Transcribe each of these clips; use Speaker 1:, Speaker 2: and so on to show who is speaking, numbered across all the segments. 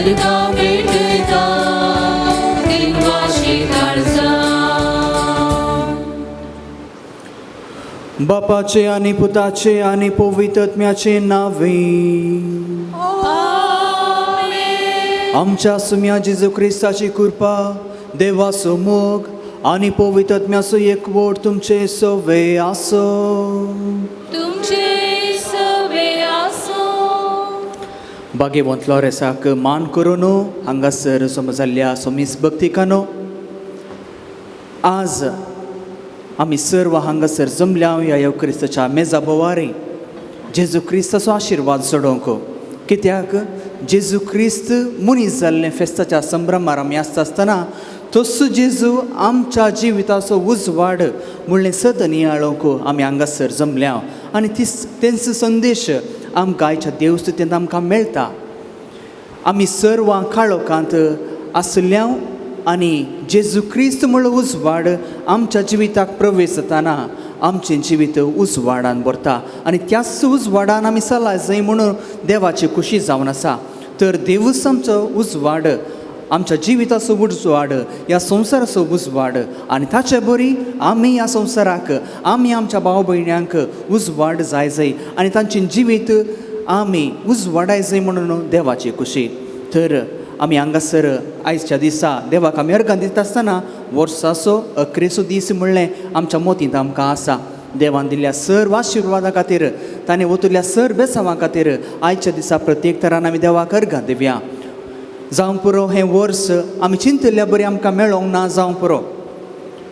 Speaker 1: अर्गा भेटता दिनवाशी काळजा.
Speaker 2: बापाचे आणि पुताचे आणि पवित्र आत्म्याचे नावे. आमच्या सुम्या जेजू ख्रिस्ताची कृपा, देवाचो मोग आणि पवित्र आत्म्याचो एकवट तुमचे सवे आसो.
Speaker 1: तुमचे सवे आसो.
Speaker 2: भाग्यवंत लॉरेसाक मान करून हांगासर समजल्ल्या सोमीस भक्तिकानो, आज आमी सर्व हांगासर जमल्या ह्या क्रिस्ताच्या मेजा बोवारी जेजू क्रिस्ताचो आशिर्वाद सोडोवंक. कित्याक जेजू क्रिस्त मनीस जाल्ले फेस्ताच्या संभ्रमार आमी आसता आसतना तसो जेजू आमच्या जिविताचो उजवाड म्हणलें सत नियाळोवंक आमी हांगासर जमल्या आनी तेंचो संदेश आमकां आयच्या देवस्तुतेंत आमकां मेळटा. आमी सर्व काळोखांत आसल्या आनी जेजू क्रिस्त म्हणलो उजवाड आमच्या जिविताक प्रवेश जाताना आमचें जिवीत उजवाडान भरता आनी त्याच उजवाडान आमी चलाय जाय म्हणून देवाची खुशी जावन आसा. तर देवूच आमचो उजवाड, आमच्या जिविताचो उजवाड, ह्या संवसाराचो उजवाड आनी ताचे बरी आमी ह्या संवसाराक, आमी आमच्या भाव भयण्यांक उजवाड जाय आनी तांचें जिवीत आमी उजवाडाय जाय म्हणून देवाची खुशी. तर आमी हांगासर आयच्या दिसा देवाक आमी अर्घां दिता आसतना वर्साचो अकरेचो दीस म्हणलें आमच्या मोतींत आमकां आसा. देवान दिल्ल्या सर्व आशिर्वादा खातीर, ताणें ओतुल्ल्या सर्व बेसांवां खातीर आयच्या दिसा प्रत्येक तरान आमी देवाक अर्घां दिवया. जावं पुरो हें वर्स आमी चिंतिल्ल्या बरी आमकां मेळोंक ना जावं पुरो,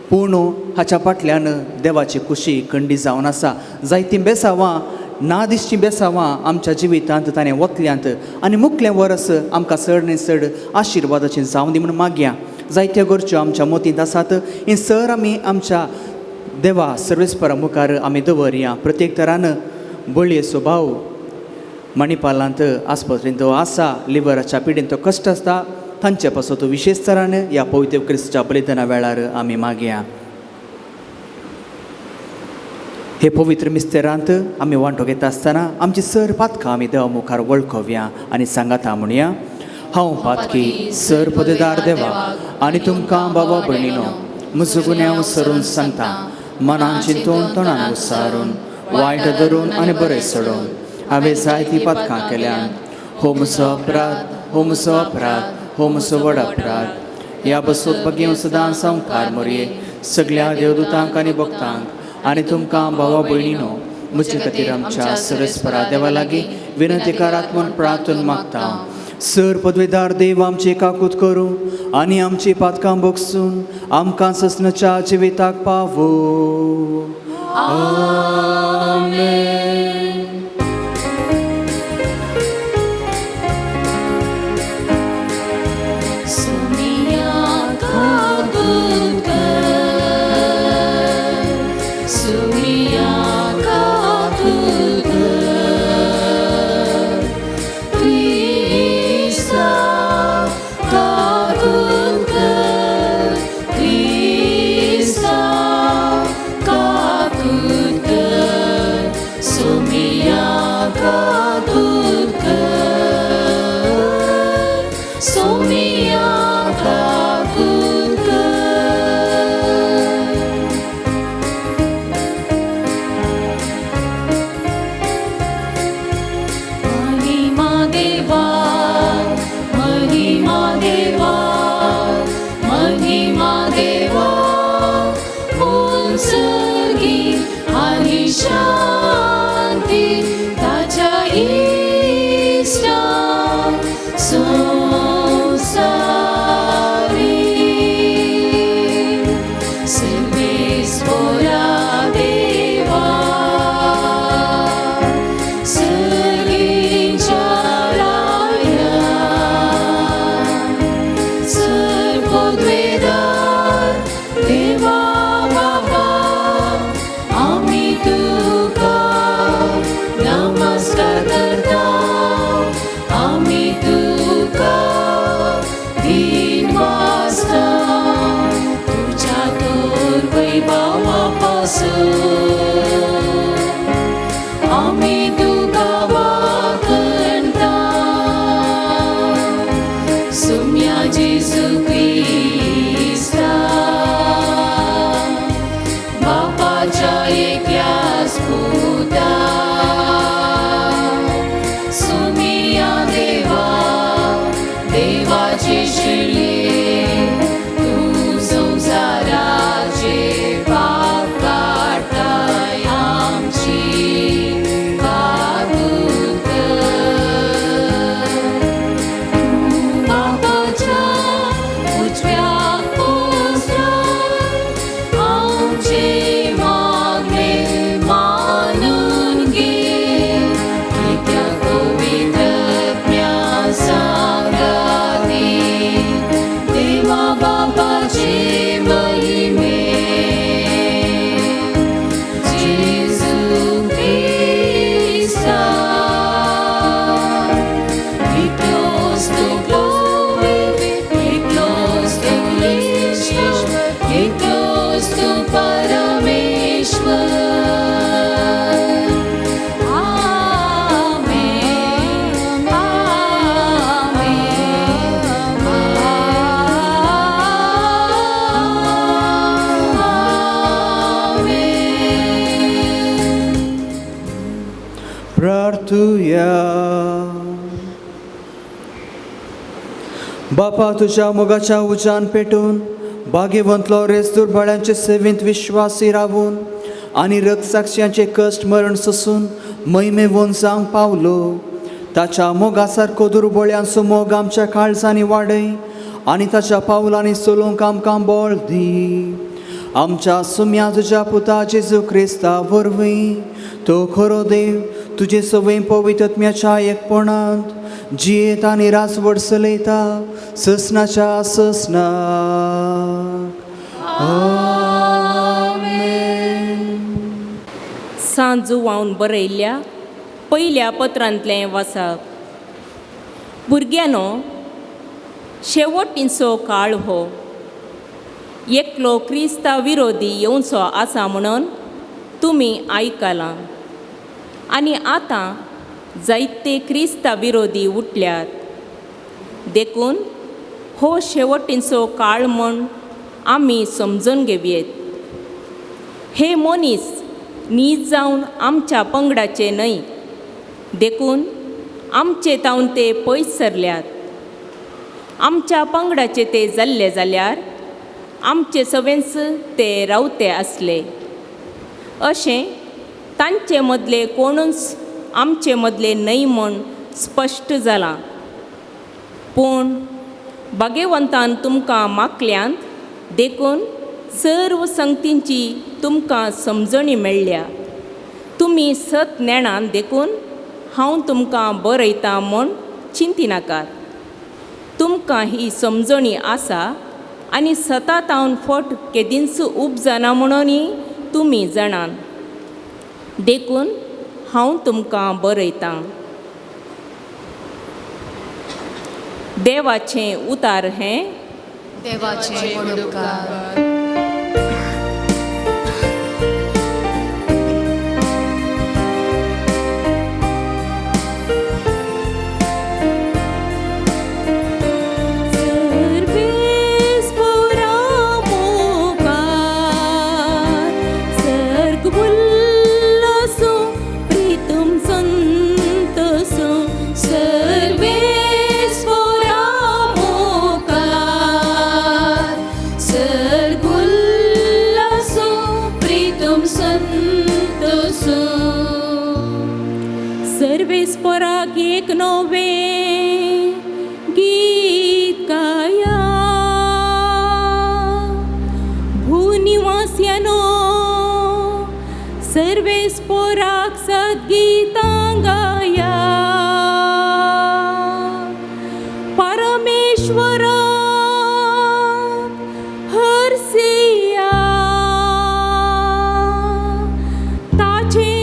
Speaker 2: पूण हाच्या फाटल्यान देवाची खुशी खंडी जावन आसा. जायतीं बेसांवां ना दिसचीं बेसांवां आमच्या जिवितांत ताणें वतल्यांत आनी मुखलें वर्स आमकां चड न्ही चड आशिर्वादाचें जावं दी म्हणून मागया. जायत्यो गरज्यो आमच्या मोतींत आसात, ही सर आमी आमच्या देवा सर्वेस्परा मुखार आमी दवरया. प्रत्येक तरान बळयेचो भाव मणिपालांत आस्पत्रेंत तो आसा, लिव्हराच्या पिडेंत तो कश्ट आसता, तांचे पासून तो विशेश तरान ह्या पवित्र क्रिस्ताच्या बलिदाना वेळार आमी मागया. हे पवित्र मिस्तेरांत आमी वांटो घेता आसतना आमची सर पातकां आमी देवा मुखार वळखोवया आनी सांगाता म्हणया. हांव पातकी सर पदवीदार देवा आनी तुमकां बाबा भयणीनो म्हजो गुन्यांव सरून सांगता, मनान चिंतून तोंडान उसारून वायट धरून आनी बरें सोडून हांवें जायतीं पातकां केल्यान. हो म्हजो अपराध, हो म्हजो अपराध, हो म्हजो व्हड अपराध. ह्या बसोत बगेव सदांच संवकार मोरये सगळ्या देवदूतांक आनी भक्तांक आनी तुमकां भावा भयणीनो म्हजे खातीर आमच्या सर्वेस्परा देवा लागीं विनंती करात म्हूण प्रार्थना मागता. सर पदवीदार देव आमची काकूत करूं आनी आमची पातकां बगसून आमकां ससनाच्या जिविताक पावो. आमेन.
Speaker 1: शांती ताच्या इष्टा मिसळले तू संसाराचे पाप काढताय आमची वाहतूक तू बापाच्या उजव्या कोपऱ्यात आमची मागणी मानून घे की त्या पवित्रज्ञ संगाती देवा बापाची महिमे जेजू ख्रिस्ता we close to glory, we close to Krishna, we close to Parameshwar. Amen, amen.
Speaker 2: प्रार्थूया. बापा, तुझ्या मोगाच्या उजान पेटून भाग्यवंत लॉरेन्स दुर्बळांचे सेवेंत विश्वासी रावून आणि रक्तसाक्षीयांचे कष्ट मरण सोसून महिमे वंचांक पावलो. ताच्या मोगासारको दुर्बळ्यांचो मोग आमच्या काळजांनी वाडय आणि ताच्या पावलांनी चलोवंक आमकां बळ दी. आमच्या सुम्या तुझ्या पुता जेजू क्रिस्ता वरवीं तो खरो देव तुजे सवय पवित्रत्म्याच्या एकपणांत जियेत आनी राजवट चलयता ससनाच्या ससनाक.
Speaker 3: सांजू वाहून बरयल्ल्या पयल्या पत्रांतलें वाचप. भुरग्यानो, शेवटींचो काळ हो. एकलो क्रिस्ता विरोधी येवचो आसा म्हणून तुमी आयकलां. आनी आतां जायते क्रिस्ता विरोधी उठल्यात. देखून हो शेवटींचो काळ म्हूण आमी समजून घेवयेत. हे मनीस नीज जावन आमच्या पंगडाचे न्हय, देखून आमचे तावन ते पयस सरल्यात. आमच्या पंगडाचे ते जाल्ले जाल्यार आमचे सवेंच ते रावते आसले. अशें तांचे मदले कोणूच आमचे मदले न्हय म्हूण स्पश्ट जालां. पूण भाग्यवंतान तुमकां मागल्यांत देखून सर्व संगतींची तुमकां समजणी मेळ्ळ्या. तुमी सत नेणान देखून हांव तुमकां बरयतां म्हूण चिंती नाकात. तुमकां ही समजणी आसा आनी सतत हांव फट केदींच उब जाना म्हणूनय तुमी जाणात. देखून हांव तुमकां बरयतां. देवाचें उतार हें.
Speaker 1: देवाचे उपकार.
Speaker 3: सर्वेस्पराक एक नवे गीत गाया. भूनिवास्यानो सर्वेस्पराक सद्गीतां गाया. परमेश्वरा हर्षिया. ताचें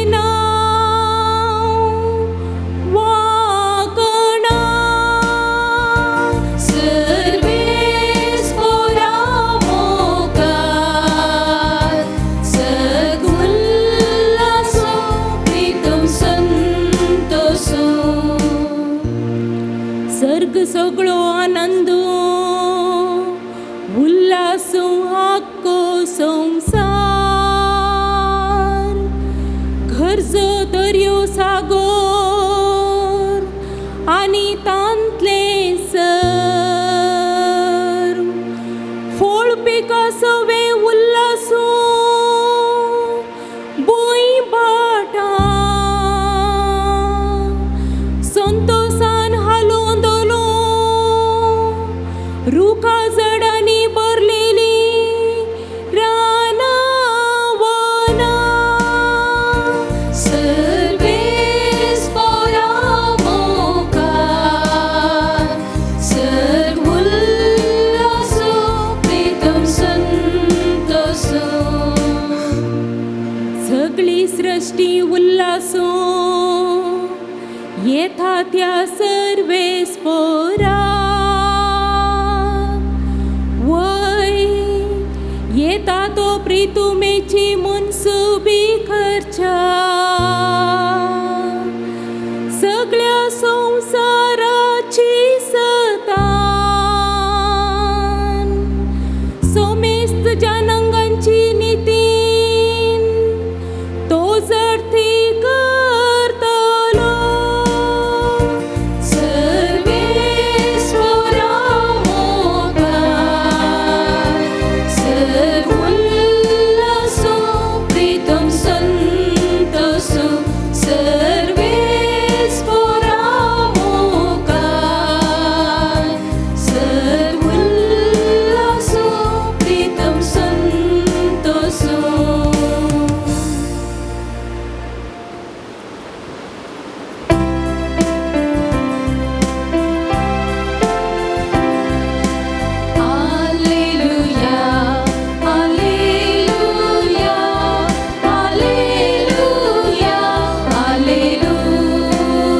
Speaker 3: सर्ग सगळो आनंद उल्हास आख्खो संसार घरजो दर्यो सागर आनी तांतले सर रुखा जडांनी भरलेली रानावना
Speaker 1: सर्वेस परामोकार सर्वोल्लासो प्रीतम संतोषो
Speaker 3: सगळी सृष्टी उल्हासो येथा त्या सर्वेस पोरा वय येता तो प्रितुमेची मुनसुबी खर्चा सगळ्या संसाराची सतान सोमेस्त जनांगांची नितीन तो जडती करतलो
Speaker 1: Sarves परामोकार सर्वोल्लासो Pritam संतोषो Sarves परामोकार सर्वोल्लासो Pritam संतोषो Alleluia, alleluia, alleluia,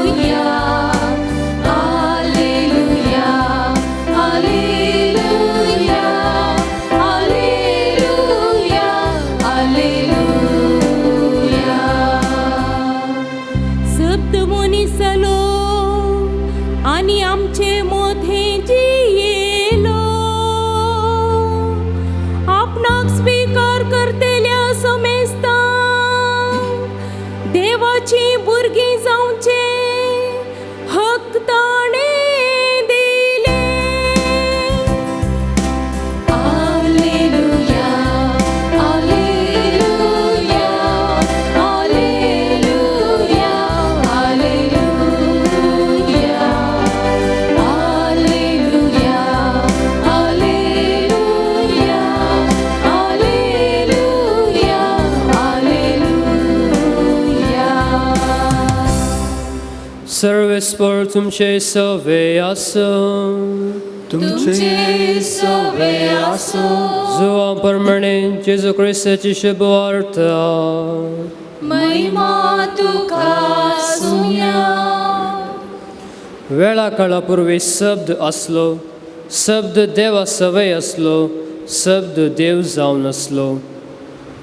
Speaker 1: alleluia, alleluia, alleluia, alleluia, alleluia.
Speaker 3: शब्द मुनिसलो आणि आमचे मोठे जियेलो आपणाक स्वीकार करतेल्या समेस्ता देवाची भुरगीं जावचे हक ताणे दिले
Speaker 1: Alleluia, alleluia, alleluia, alleluia, alleluia, alleluia, alleluia, alleluia.
Speaker 4: सर्वेस्पर तुमचे सवे असो
Speaker 1: तुमचे सवे असो
Speaker 4: जुवाप्रमाणे जेजू ख्रिस्ताची शुभ वार्ता
Speaker 1: महिमा तुका सुन्या
Speaker 4: वेळा काळापूर्वी शब्द असलो शब्द देवा सवय असलो शब्द देव जावन असलो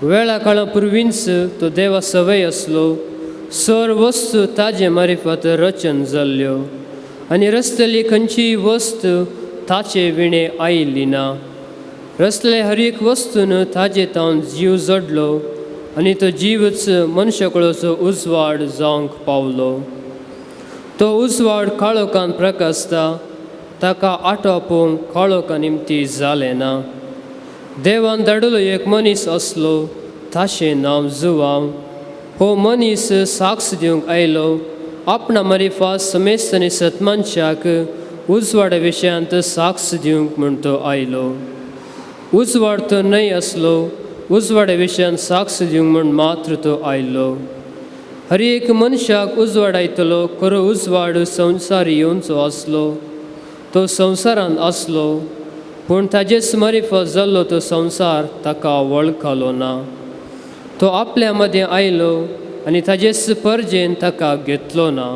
Speaker 4: वेळा काळापूर्वींच तो देवा सवय असलो सर वस्तू ताजे मारिफत रचन जाल्ल्यो आनी रचतली खंयचीय वस्त ताचे विणे आयिल्ली ना रचले हर एक वस्तून ताजे तावन जीव जडलो आनी तो जीवच मनशाकळोचो उजवाड जावंक पावलो तो उजवाड काळोखान प्रकाशता ताका आटोवंक काळोखान निमती जालें ना देवान धाडिल्लो एक मनीस असलो ताचें नांव जुवांव हो मनीस साक्ष दिवंक आयलो आपणा मारिफात समेस्त आनी सतमनशाक उजवाडा विशयांत साक्ष दिवंक म्हूण तो आयलो उजवाड तो न्हय असलो उजवाडा विशयान साक्ष दिवंक म्हूण मात्र तो आयलो हर एक मनशाक उजवाड आयतलो खरो उजवाड संवसार येवचो असलो तो संवसारांत असलो पूण ताजेच मारिफत जाल्लो तो संवसार ताका वळखलो ना तो आपल्या मदें आयलो आनी ताजेच परजेन ताका घेतलो ना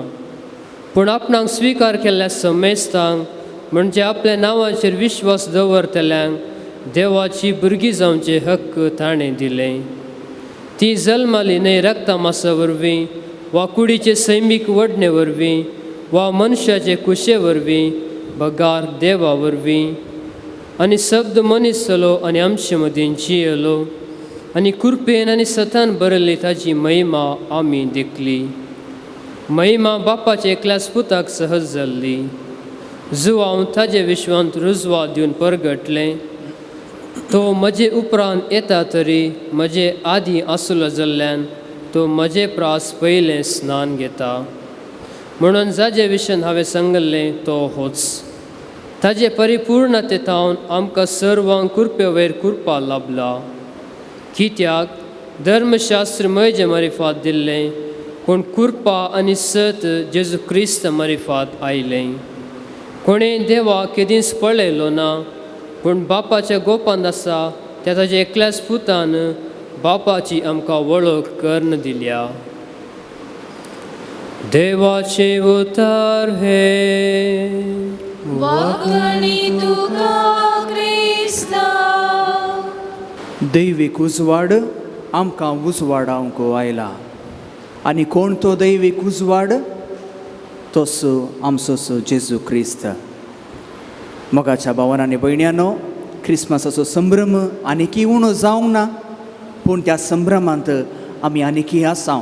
Speaker 4: पूण आपणाक स्विकार केल्ल्या समेस्तांक म्हणजे आपल्या नांवाचेर विश्वास दवरतल्यांक देवाची भुरगीं जावचे हक्क ताणें दिलें ती जल्माली न्हय रक्ता मासा वरवीं वा कुडीचे सैमीक वडणे वरवीं वा मनशाचे कुशे वरवीं बगार देवा वरवीं आनी शब्द मनीस जालो आनी आमचे मदीं जियेलो आनी कुरपेन आनी सतान बरयल्ली ताची महिमा आमी देखली महिमा बापाचे एकल्याच पुताक सहज जाल्ली जुवांव ताजे विश्वांत रुजवा दिवन परगटलें तो म्हजे उपरांत येता तरी म्हजे आदीं आसलो जाल्ल्यान तो म्हजे प्रास पयलें स्नान घेता म्हणून जाचे विशयान हांवें सांगल्लें तो होच ताजे परिपूर्णतेतावन आमकां सर्वांक कुरपे वयर कुरपा लाभला. कित्याक धर्मशास्त्र म्हजे मरिफात दिल्लें, पूण कुरपा आनी सत जेजू क्रिस्त मरिफात आयलें. कोणें देवा केदींच पळयलो ना, पूण बापाच्या गोपांत आसा त्या ताच्या एकल्याच पुतान बापाची आमकां वळख करून दिल्या. देवाचे उतार हे
Speaker 1: वागणी तुका क्रिस्ता.
Speaker 2: दैवीक उजवाड आमकां उजवाडावंक आयला. आनी कोण तो दैवीक उजवाड? तोच आमचो जेजू क्रिस्त. मोगाच्या भावांनो आनी भयण्यांनो, क्रिस्मसाचो संभ्रम आनिकी उणो जावंक ना, पूण त्या संभ्रमांत आमी आनिकी आसां.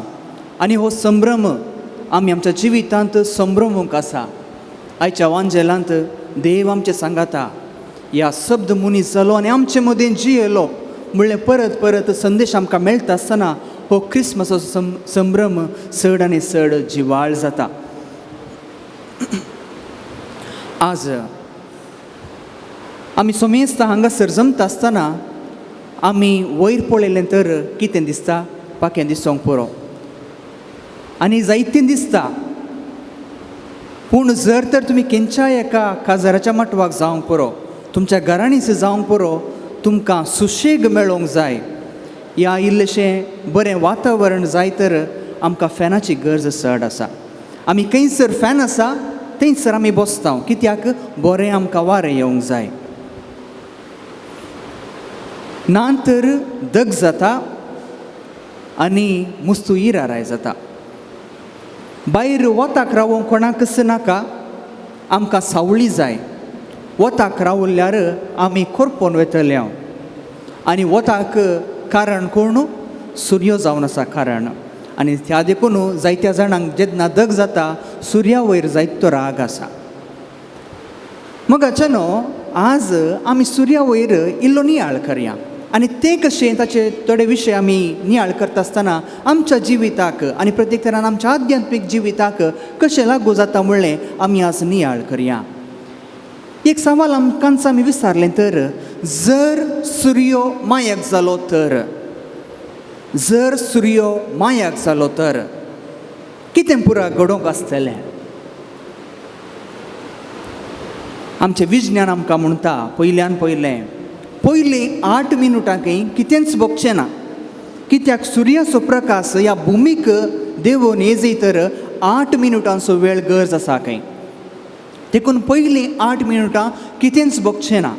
Speaker 2: आनी हो संभ्रम आमी आमच्या जिवितांत संभ्रमूंक आसा. आयच्या वांजेलांत देव आमचे सांगाता, ह्या शब्द मनीस जालो आनी आमचे मदीं जियेलो म्हणलें परत परत संदेश आमकां मेळटा आसतना हो क्रिस्मसाचो संभ्रम चड आनी चड जिवाळ जाता. आज आमी सोमेस्ता हांगासर जमता आसतना आमी वयर पळयलें तर कितें दिसता? पाक्यां दिसोंक पुरो आनी जायतें दिसता. पूण जर तर तुमी खंयच्याय एका काजाराच्या मटवाक जावंक पुरो, तुमच्या घरांनीच जावंक पुरो, तुमकां सुशेग मेळोंक जाय, या इल्लेशें बरें वातावरण जाय तर आमकां फॅनाची गरज चड आसा. आमी खंयसर फॅन आसा थंयसर आमी बसता. कित्याक? बरें आमकां वारें येवंक जाय. ना तर दग जाता आनी मुस्तू इराराय जाता. भायर वताक रावोंक कोणाकच नाका, आमकां सावळी जाय. वताक रावल्यार आमी करपोन वेतले हांव. आनी वताक कारण कोण? सूर्य जावन आसा कारण. आनी त्या देखून जायत्या जाणांक जेन्ना दग जाता सुर्या वयर जायतो राग आसा. मोगाच्यानो, आज आमी सुर्या वयर इल्लो नियाळ करया. आनी ते कशें ताचे थोडे विशय आमी नियाळ करता आसतना आमच्या जिविताक आनी प्रत्येक तरान आमच्या आध्यात्मीक जिविताक कशें लागू जाता म्हणलें आमी आज नियाळ करया. एक सवाल आमकांच आमी विचारलें तर, जर सूर्य मायक जालो तर, जर सूर्य मायक जालो तर कितें पुरा घडोवंक आसतलें? आमचें विज्ञान आमकां म्हणटा पयलीं 8 मिनटांकय कितेंच भोगचें ना. कित्याक सुर्याचो प्रकाश ह्या भुमीक देवून येजय तर 8 मिनटांचो वेळ गरज आसा खंय. देखून पयलीं 8 मिनटां कितेंच भोगचें ना.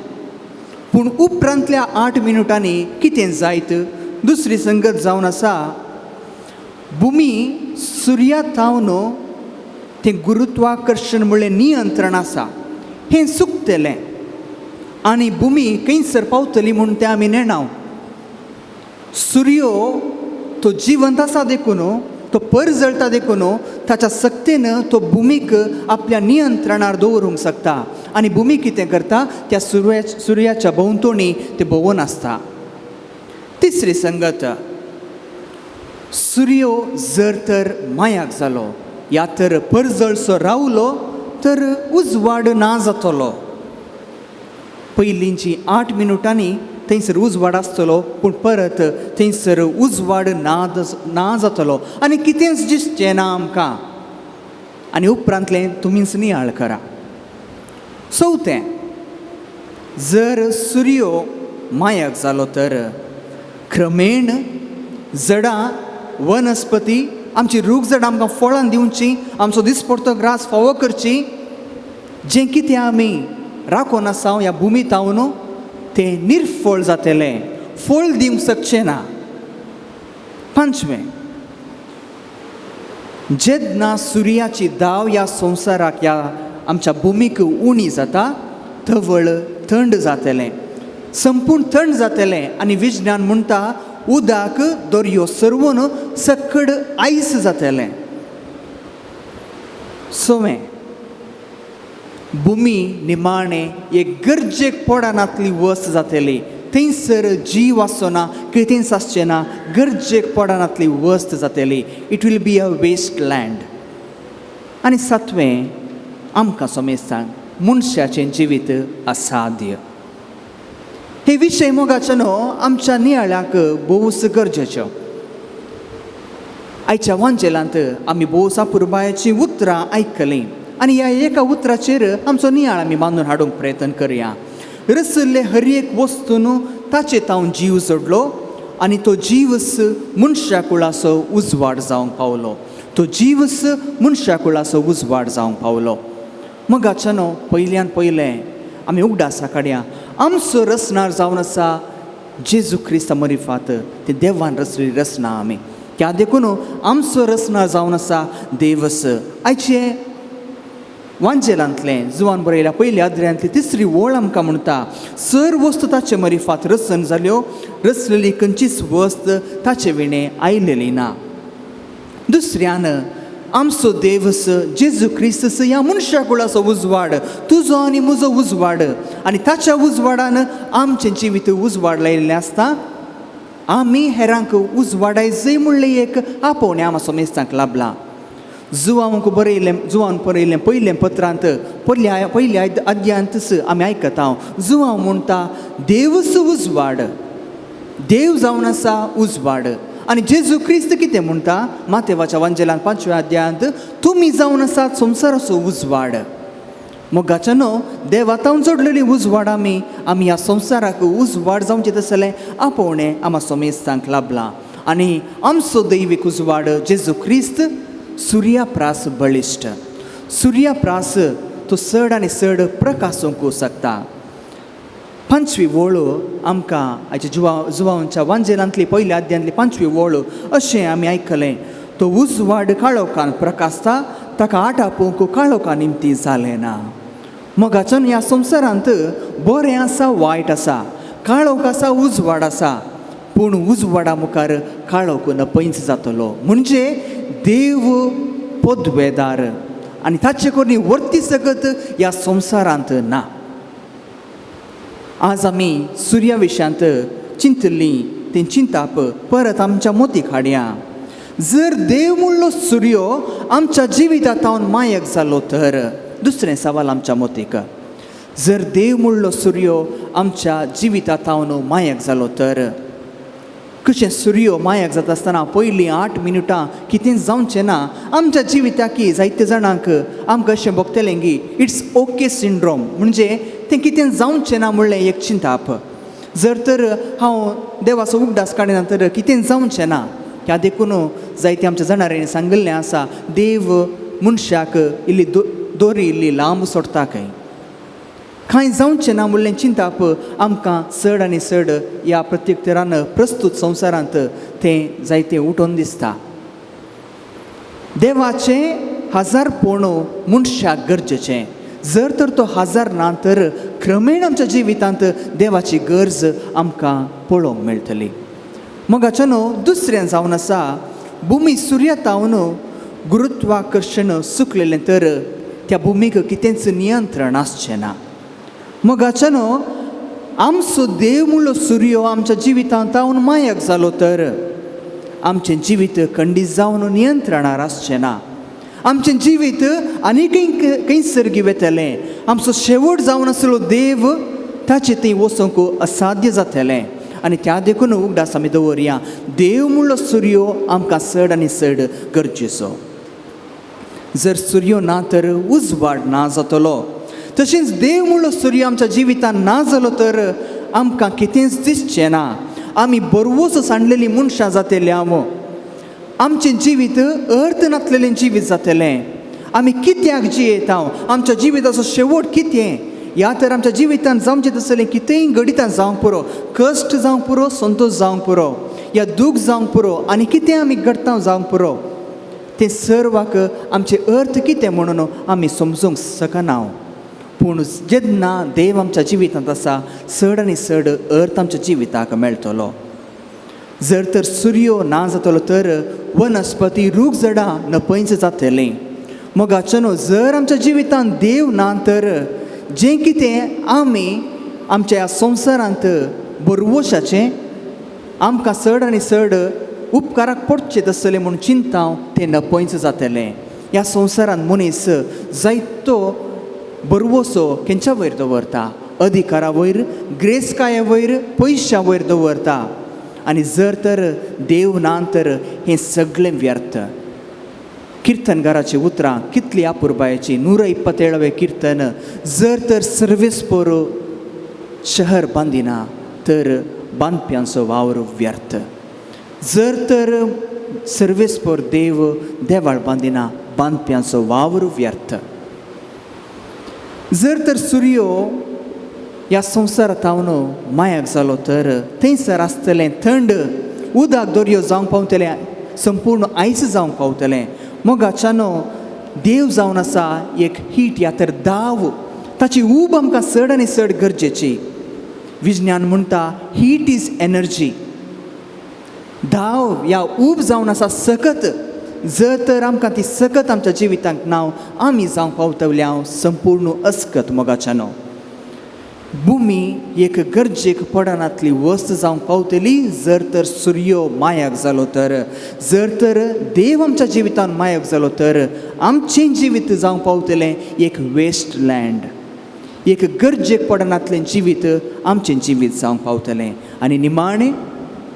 Speaker 2: पूण उपरांतल्या 8 मिनटांनी कितें जायत? दुसरी संगत जावन आसा, भुमी सुर्या तावन तें गुरुत्वाकर्शण म्हणलें नियंत्रण आसा हें चुकतलें आनी भुमी खंयसर पावतली म्हूण तें आमी नेणाव. सूर्य तो जिवंत आसा देखून, तो परजळटा देखून ताच्या सक्तेन तो भुमीक आपल्या नियंत्रणार दवरूंक शकता. आनी भुमी कितें करता? त्या सुर्याच्या भोंवतणी ते भोंवून आसता. तिसरी संगत, सूर्य जर तर मायाक जालो या तर परजळसो रावलो तर उजवाड ना जातलो. पयलींची 8 मिनटांनी थंयसर उजवाड आसतलो, पूण परत थंयसर उजवाड ना जातलो आनी कितेंच दिसचें ना आमकां. आनी उपरांतलें तुमीच नियाळ करा. चवथें, जर सूर्य मायक जालो तर क्रमेण झाडां, वनस्पती, आमची रूख झाडां आमकां फळां दिवची, आमचो दिसपडतो ग्रास फावो करची, जें कितें आमी राखून आसा ह्या भुमी तावन तें निर्फळ जातलें, फळ दिवंक शकचें ना. पांचवें, जेन्ना सुर्याची दाव ह्या संवसाराक ह्या आमच्या भुमीक उणी जाता थवळ थंड जातलें, संपूर्ण थंड जातलें. आनी विज्ञान म्हणटा उदक दर्यो सरवून सकड आयस जातलें. सवें, भुमी निमाणें एक गरजेक पडनातली वस्त जातली. थंयसर जीव आसना, कितेंच आसचें ना, गरजेक पडनातली वस्त जातली. It will be a waste land. आनी सातवें, आमकां समेस्तान मनशाचें जिवीत असाध्य. हे विशय मोगाचे न्हू आमच्या नियाळ्याक भोवूच गरजेच्यो. आयच्या वांजेलांत आमी भोवसा पुरबायाची उतरां आयकलीं आनी ह्या एका उतराचेर आमचो नियाळ आमी बांदून हाडूंक प्रयत्न करया. रसले हर एक वस्तून ताचे तावन जीव जोडलो आनी तो जीवस मनशा कुळाचो उजवाड जावंक पावलो. तो जीवस मनशा कुळाचो उजवाड जावंक पावलो. मोगाचे न्हू पयल्यान पयलें आमी उगडासा काडया. आमचो रसनार जावन आसा जेजू क्रिस्त मरिफात ते देवान रचली रचना आमी. त्या देखून आमचो रचनार जावन आसा देवस. आयचे वांजेलांतलें जुवान बरयल्या पयल्या अध्यायांतली 3री ओळ आमकां म्हणटा सर वस्त ताचे मरिफात रचन जाल्यो रचलेली खंयचीच वस्त ताचे विणे आयलेली ना. दुसऱ्यान आमचो देवस जेजू क्रिस्तस ह्या मनशा कुळाचो उजवाड तुजो आनी म्हजो उजवाड आनी ताच्या उजवाडान आमचें जिवीत उजवाड लायिल्लें आसता. आमी हेरांक उजवाडाय जंय म्हणलें एक आपोवणें आमचो मेस्तांक लाभला. जुवांक बरयलें पयलें पत्रांत पयल्या अध्यायांतच आमी आयकता जुवांव म्हणटा देवस उजवाड देव जावन आसा उजवाड. आनी जेजू क्रिस्त कितें म्हणटा मातेवाच्या वांजेलांत 5व्या अध्यायांत तुमी जावन आसात संवसाराचो उजवाड. मोगाचे न्हू देवातावन जोडलेली उजवाड आमी ह्या संवसाराक उजवाड जावचें तसलें आपोवणें आमचो मेस्तांक लाभला. आनी आमचो दैवीक उजवाड जेजू क्रिस्त सुर्याप्रास बळिश्ट. सुर्याप्रास तो चड आनी चड प्रकाशूंक शकता. 5वी ओळ आमकां हाच्या जुवांच्या वांजेलांतली पयल्या अध्यायांतली 5वी ओळ अशें आमी आयकलें तो उजवाड काळोखान प्रकाशता ताका आटापूंक काळोखा निमती जालें ना. मोगाच्यान ह्या संवसारांत बरें आसा वायट आसा काळोख आसा उजवाड आसा पूण उजवाडा मुखार काळोख नपैंच जातलो. म्हणजे देव पदवेदार आनी ताचे कोणी वर्ती सकत ह्या संवसारांत ना. आज आमी सुर्या विशयांत चिंतलीं तें चिंताप परत आमच्या मोतीक हाडया. जर देव म्हणलो सुर्यो आमच्या जिवितांत मायक जालो तर दुसरें सवाल आमच्या मोतीक जर देव म्हणलो सुर्यो आमच्या जिवितांत मायक जालो तर कशें सुर्यो मायक जाता आसतना पयलीं 8 मिनटां कितें जावचें ना. आमच्या जिविताक जायते जाणांक आमकां अशें भोगतलें की इट्स ओके सिंड्रोम म्हणजे तें कितें जावचें ना म्हणलें एक चिंताप. जर तर हांव देवाचो उगडास काडिना तर कितें जावचें ना. ह्या देखून जायते आमच्या जाणाऱ्यांनी सांगिल्लें आसा देव मनशाक इल्ली दोरी इल्ली लांब सोडता खंय. कांय जावचें ना म्हणलें चिंताप आमकां चड आनी चड ह्या प्रत्येक तरान प्रस्तूत संवसारांत तें जायतें उठोवन दिसता. देवाचें हजारपण मनशाक गरजेचें. जर तर तो हजार ना तर क्रमेण आमच्या जिवितांत देवाची गरज आमकां पळोवंक मेळटली. मोगाचे न्हू दुसरें जावन आसा भुमी सुर्यातावन गुरुत्वाकर्शण सुकलेलें तर त्या भुमीक कितेंच नियंत्रण आसचें ना. मोगाचे न्हू आमचो देव म्हणलो सुर्यो आमच्या जिवितांत मायक जालो तर आमचें जिवीत खंडीत जावन नियंत्रणार आसचें ना. आमचें जिवीत आनी खंय सर्गी वेतलें. आमचो शेवट जावन आसलो देव ताचे थंय वचूंक असाध्य जातलें. आनी त्या देखून उगडास आमी दवरया देव म्हणलो सुर्यो आमकां चड आनी चड गरजेचो. जर सुर्यो ना तर उजवाड ना जातलो. तशेंच देव म्हणलो सुर्यो आमच्या जिवितांत ना जालो तर आमकां कितेंच दिसचें ना. आमी बरवोस सांडलेलीं मनशां जातलीं हांव. आमचें जिवीत अर्थ नासलेलें जिवीत जातलें. आमी कित्याक जियेता आमच्या जिविताचो शेवट कितें. ह्या तर आमच्या जिवितांत जावचें तसलें कितेंय घडितां जावंक पुरो कश्ट जावंक पुरो संतोश जावंक पुरो या दूख जावंक पुरो आनी कितें आमी घडटा जावंक पुरो तें सर्वाक आमचे अर्थ कितें म्हणून आमी समजूंक शकना. पूण जेन्ना देव आमच्या जिवितांत आसा चड आनी चड अर्थ आमच्या जिविताक मेळटलो. जर तर सुर्यो ना जातलो तर वनस्पती रूख झाडां नपैंच जातलीं. मोगाचे न्हू जर आमच्या जिवितांत देव ना तर जें कितें आमी आमच्या ह्या संवसारांत बरवशाचें आमकां चड आनी चड उपकाराक पडचें तसलें म्हूण चिंता तें नपैंच जातलें. ह्या संवसारांत मनीस जायतो बरवोसो खंयच्या वयर दवरता, अधिकारा वयर, ग्रेस्काया वयर, पयशा वयर दवरता. आनी जर तर देव ना तर हें सगळें व्यर्थ. कीर्तनगाराची उतरां कितली अपुरबायेची. 127वें कीर्तन. जर तर सर्वेस्पोर शहर बांदिना तर बांदप्यांचो वावर व्यर्थ. जर तर सर्वेस्पोर देवाळ बांदिना, बांदप्यांचो वावर व्यर्थ. जर तर सूर्यो ह्या संवसारांत मायाक जालो तर थंयसर आसतलें थंड उदक दर्यो जावंक पावतलें, संपूर्ण आयज जावंक पावतलें. मोगाच्यानो देव जावन आसा एक हीट या तर दाव. ताची ऊब आमकां चड आनी चड गरजेची. विज्ञान म्हणटा हीट इज एनर्जी. दाव या ऊब जावन आसा सकत. जर तर आमकां ती सकत आमच्या जिवितांत ना, आमी जावंक पावतल्या संपूर्ण अस्कत. मोगाच्यानो भुमी एक गरजेक पडनातली वस्त जावंक पावतली जर तर सूर्यो मायाक जालो तर. जर तर देव आमच्या जिवितांत मायाक जालो तर आमचें जिवीत जावंक पावतलें एक वेस्ट लँड. एक गरजेक पडनातलें जिवीत आमचें जिवीत जावंक पावतलें. आनी निमाणें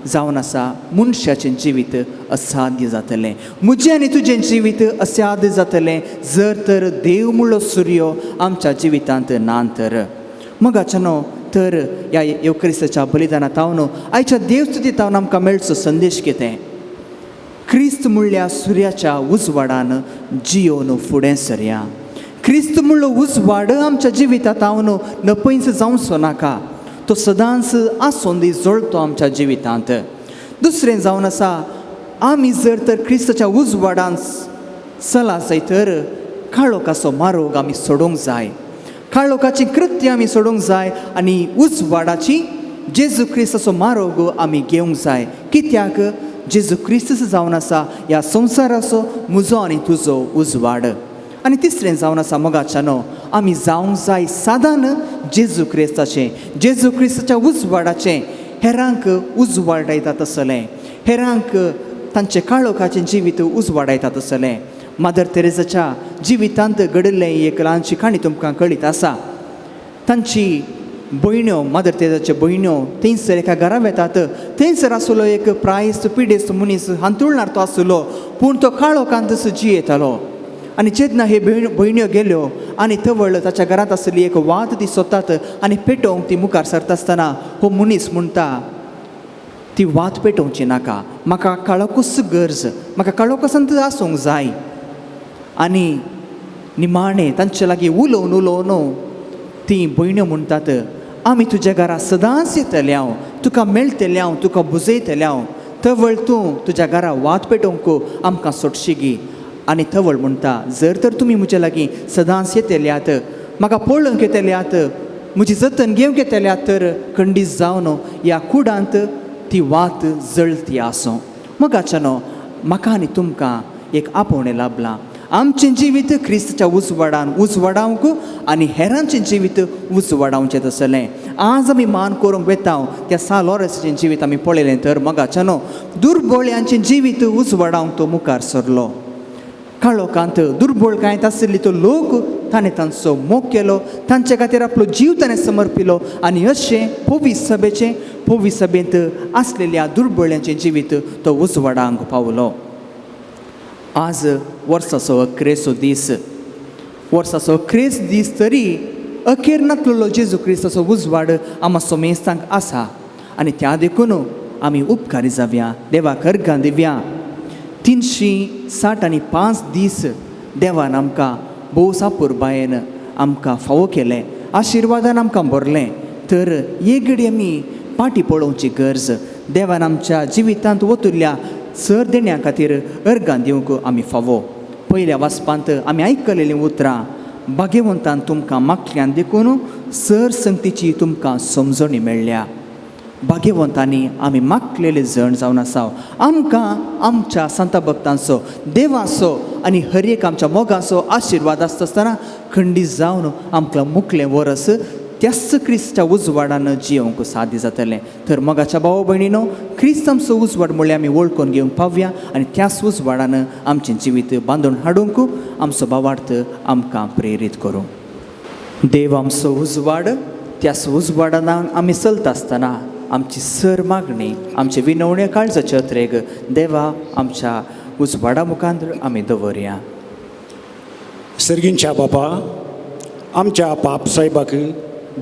Speaker 2: जावन आसा मनशाचें जिवीत असाध्य जातलें. म्हजें आनी तुजें जिवीत असाध्य जातलें जर तर देव म्हणलो सूर्यो आमच्या जिवितांत ना तर. मोगाच्यानो तर ह्या येवक्रिस्ताच्या बलिदानांत आयच्या देवस्तुतींत आमकां मेळचो संदेश कितें? क्रिस्त म्हणल्या सुर्याच्या उजवाडान जियोन फुडें सरया. क्रिस्त म्हणलो उजवाड आमच्या जिवितांत नपयस जावचो नाका. तो सदांच आसोंदी जळतो आमच्या जिवितांत. दुसरें जावन आसा आमी जर तर क्रिस्ताच्या उजवाडान चला जाय तर काळोखाचो मार्ग आमी सोडूंक जाय. काळोखाची कृत्य आमी सोडूंक जाय आनी उजवाडाची जेजू क्रिस्ताचो मार्ग आमी घेवंक जाय. कित्याक जेजू क्रिस्त जावन आसा ह्या संवसाराचो म्हजो आनी तुजो उजवाड. आनी तिसरें जावन आसा मोगाच्यानो आमी जावंक जाय सादान जेजू क्रिस्ताचें, जेजू क्रिस्ताच्या उजवाडाचें. हेरांक उजवाडायता तसलें, हेरांक तांचें काळोखाचें जिवीत उजवाडायता तसलें. मादर तेरेसाच्या जिवितांत घडिल्लें एक ल्हानशी काणी तुमकां कळीत आसा. तांची भयण्यो, मादर तेरेसाच्यो भयण्यो थंयसर एका घरा वेतात. थंयसर आसलो एक प्रायस्त पिडेस्त मनीस हांतुळणार तो आसलो, पूण तो काळोखांत जियेतालो. आनी जेन्ना हे भयण्यो गेल्यो आनी थवळ ताच्या घरांत आसली एक वात ती सोदतात आनी पेटोवंक ती मुखार सरता आसतना हो मनीस म्हणटा ती वात पेटोवची नाका, म्हाका काळोखूच गरज, म्हाका काळोखांत आसूंक जाय. आनी निमाणें तांचे लागीं उलोवन ती भयण्यो म्हणटात आमी तुज्या घरा सदांच येतले, तुका मेळटले, तुका बुजयतले. थवळ तूं तुज्या घरा वात पेटोवंक आमकां सोडशी गी. आनी थवळ म्हणटा जर तर तुमी म्हजे लागीं सदांच येतल्यात, म्हाका पळोवंक येतल्यात, म्हजी जतन घेवंक येतल्यात तर खंडीत जावन ह्या कुडांत ती वात जळती आसूं. मोगाच्यानो म्हाका आनी तुमकां एक आपोवणें लाभलां. आमचें जिवीत क्रिस्ताच्या उजवाडान उजवाडावंक आनी हेरांचें जिवीत उजवाडावचें तसलें. आज आमी मान करूंक वेता त्या साल लॉरेन्साचें जिवीत आमी पळयलें तर मोगाच्यानो दुर्बळ्यांचें जिवीत उजवाडावंक तो मुखार सरलो. काळोखांत दुर्बळकायेंत आशिल्ली तो लोक ताणें तांचो मोग केलो, तांचे खातीर आपलो जीव ताणें समर्पिलो. आनी अशें पोवी सभेंत आसलेल्या दुर्बळ्यांचें जिवीत तो उजवाडांक पावलो. आज वर्साचो अखेरेचो दीस, वर्साचो अखेरेच दीस तरी अखेर नातलो जेजू क्रिस्ताचो उजवाड आमा सोमेस्तांक आसा. आनी त्या देखून आमी उपकारी जावया, देवाक अर्घां दिवया. 365 दीस देवान आमकां भोव सापुरबायेन आमकां फावो केलें, आशिर्वादान आमकां भरलें. तर एक घडी आमी पाटी पळोवची गरज. देवान आमच्या जिवितांत वतुरल्या सर देण्या खातीर अर्घां दिवंक आमी फावो. पयल्या वाचपांत आमी आयकलेलीं उतरां भाग्यवंतान तुमकां मागल्यान देखून सर संगतीची तुमकां समजणी मेळ्ळ्या. भाग्यवंतांनी आमी मागलेले जण जावन आसा. आमकां आमच्या संत भक्तांचो, देवाचो आनी हर एक आमच्या मोगाचो आशिर्वाद आसता आसतना खंडीत जावन आमकां मुखलें वरस त्याच क्रिस्ताच्या उजवाडान जियोंक साध्य जातलें. तर मोगाच्या भाव भयणीनो, क्रिस्त आमचो उजवाड म्हळ्यार आमी वळखून घेवंक पावया आनी त्याच उजवाडान आमचें जिवीत बांदून हाडूंक आमचो भावार्थ आमकां प्रेरीत करूं. देव आमचो उजवाड त्या उजवाडान आमी चलता आसतना आमची सर मागणी आमचे विनवण्या काळजाचे अत्रेक देवा आमच्या उजवाडा मुखार आमी दवरया.
Speaker 5: सर्गींच्या बापा, आमच्या पाप साहेबाक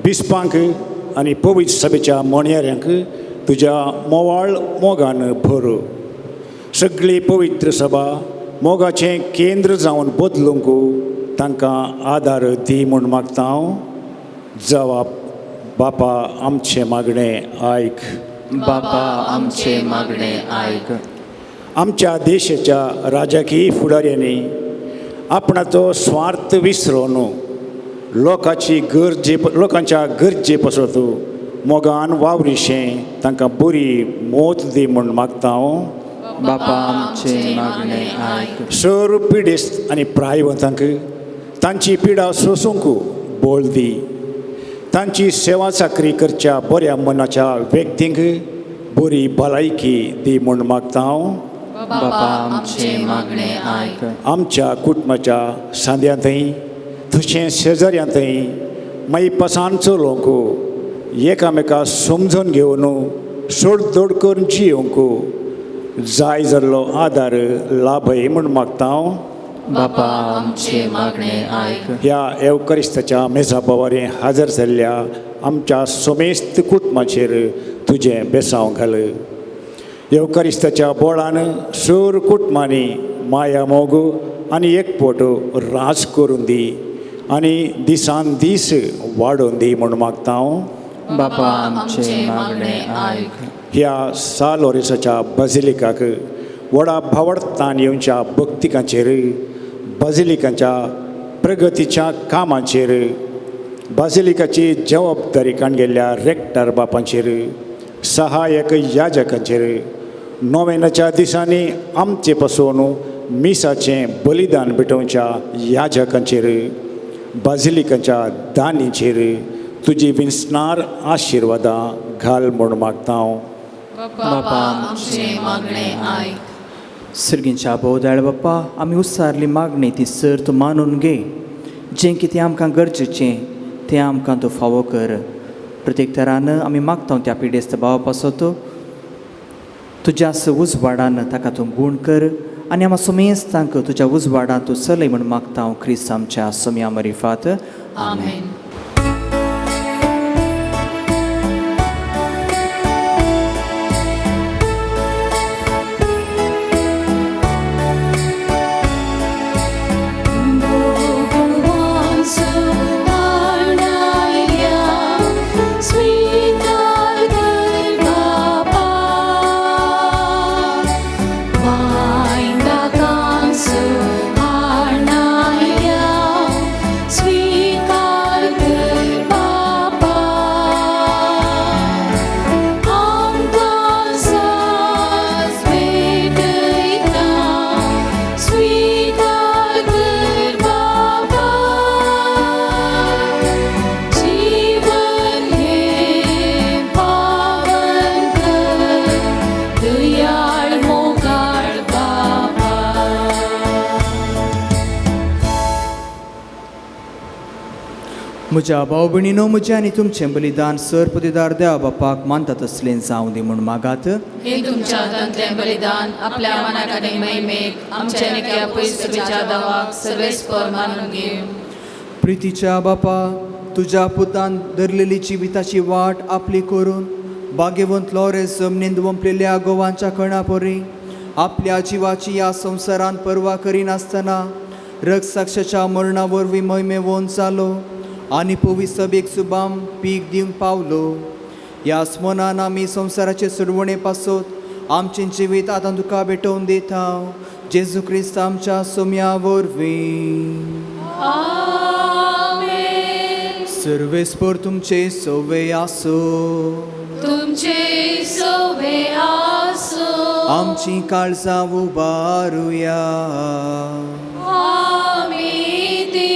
Speaker 5: बिस्पांक आनी पवित्र सभेच्या मोणयाऱ्यांक तुज्या मोवाळ मोगान भर. सगळी पवित्र सभा मोगाचें केंद्र जावन बदलूंक तांकां आदार दी म्हूण मागता हांव. जबाब बापा आमचें मागणें आयक.
Speaker 2: बापा आमचे मागणे आयक.
Speaker 5: आमच्या देशाच्या राजकीय फुडाऱ्यांनी आपणाचो स्वार्थ विसरून लोकांच्या गरजे पासत मोगान वावरीशें तांकां बरी मोत दी म्हूण मागता हांव.
Speaker 2: बापा आमचे मागणे आयक.
Speaker 5: सर पिडेस्त आनी प्रायवंतांक तांची पिडा सोसूंक बोल दी. तांची सेवा चाकरी करच्या बऱ्या मनाच्या व्यक्तींक बरी भलायकी दी म्हूण मागता हांव.
Speaker 1: बापा आमचे मागणे आयक.
Speaker 5: आमच्या कुटुंबाच्या सांद्यांतय तशेंच शेजाऱ्यांतय मागीर पसान चलोवंक एकामेका समजून घेवन सोडतोड करून जियोंक जाय जाल्लो आदार लाभय म्हूण मागता हांव.
Speaker 1: बापा आमचे मागणे आयक.
Speaker 5: ह्या एवकरिस्ताच्या मेजा बोवारे हजर जाल्ल्या आमच्या सोमेस्त कुटुंबाचेर तुजें बेसांव घाल. एवकरिस्ताच्या बोळान सर कुटुंबांनी माया मोग आनी एकपोट राज करून दी आनी दिसान दीस वाडोवन दी म्हूण मागता हांव.
Speaker 2: बापा आमचे मागणे आयक.
Speaker 5: ह्या सालोरेसाच्या बजिलिकाक व्हडा भावडतान येवच्या भक्तिकांचेर बजिलिकांच्या प्रगतीच्या कामांचेर बाजिलिकाची जबाबदारी काणगेल्ल्या रेक्टर बापांचेर सहाय्यक याजकांचेर नोवेनाच्या दिसांनी आमचे पासून मिसाचें बलिदान भेटोवच्या याजकांचेर बाजिलिकांच्या दानीचेर तुजी विस्नार आशिर्वादां घाल म्हूण मागता हांव.
Speaker 1: बापा आमचे मागणे आयक.
Speaker 2: सर्गींच्या बोवदाळ बाप्पा, आमी उसारली मागणी ती सर तूं मानून घे. जें कितें आमकां गरजेचें तें आमकां तूं फावो कर. प्रत्येक तरान आमी मागता त्या पिडेस्त भावा पासत तुज्या उजवाडान ताका तूं गूण कर आनी आमी सोमेस्तांक तुज्या उजवाडान तूं चलय म्हूण मागता हांव क्रिस्त आमच्या सोम्या मरिफात.
Speaker 1: आमेन.
Speaker 2: म्हज्या भाव भयणीनो, म्हजें आनी तुमचें बलिदान सर पदवीदार देवा बापाक मानता तसलें जावं दी म्हूण मागात.
Speaker 1: हे तुमच्या हातांतलें बलिदान आपल्या मनाक आनी महिमेक आमच्या नेक्या पयसुबेच्या दावाक सर्वेस्पर मानून घे.
Speaker 2: प्रितीच्या बापा, तुज्या पुतान धरलेली जिविताची वाट आपली करून भाग्यवंत लॉरेन्स जमनींत वंपलेल्या गोवांच्या कणा परी आपल्या जिवाची ह्या संवसारांत पर्वा करिनासतना रगसाक्षाच्या मरणा वरवीं महिमेवोन जालो आनी पवित्र सभेक सुबाम पीक दिवंक पावलो. ह्या स्मरणान आमी संवसाराचे सोडवणे पासत आमचें जिवीत आतां तुका भेटोवन दिता. जेजू क्रिस्त आमच्या सोम्या वरवीं.
Speaker 1: आमेन.
Speaker 2: सर्वेस्पर तुमचे सोवे आसो.
Speaker 1: तुमचे सोबे आसो.
Speaker 2: आमची काळजां उबारुया.
Speaker 1: आमी ती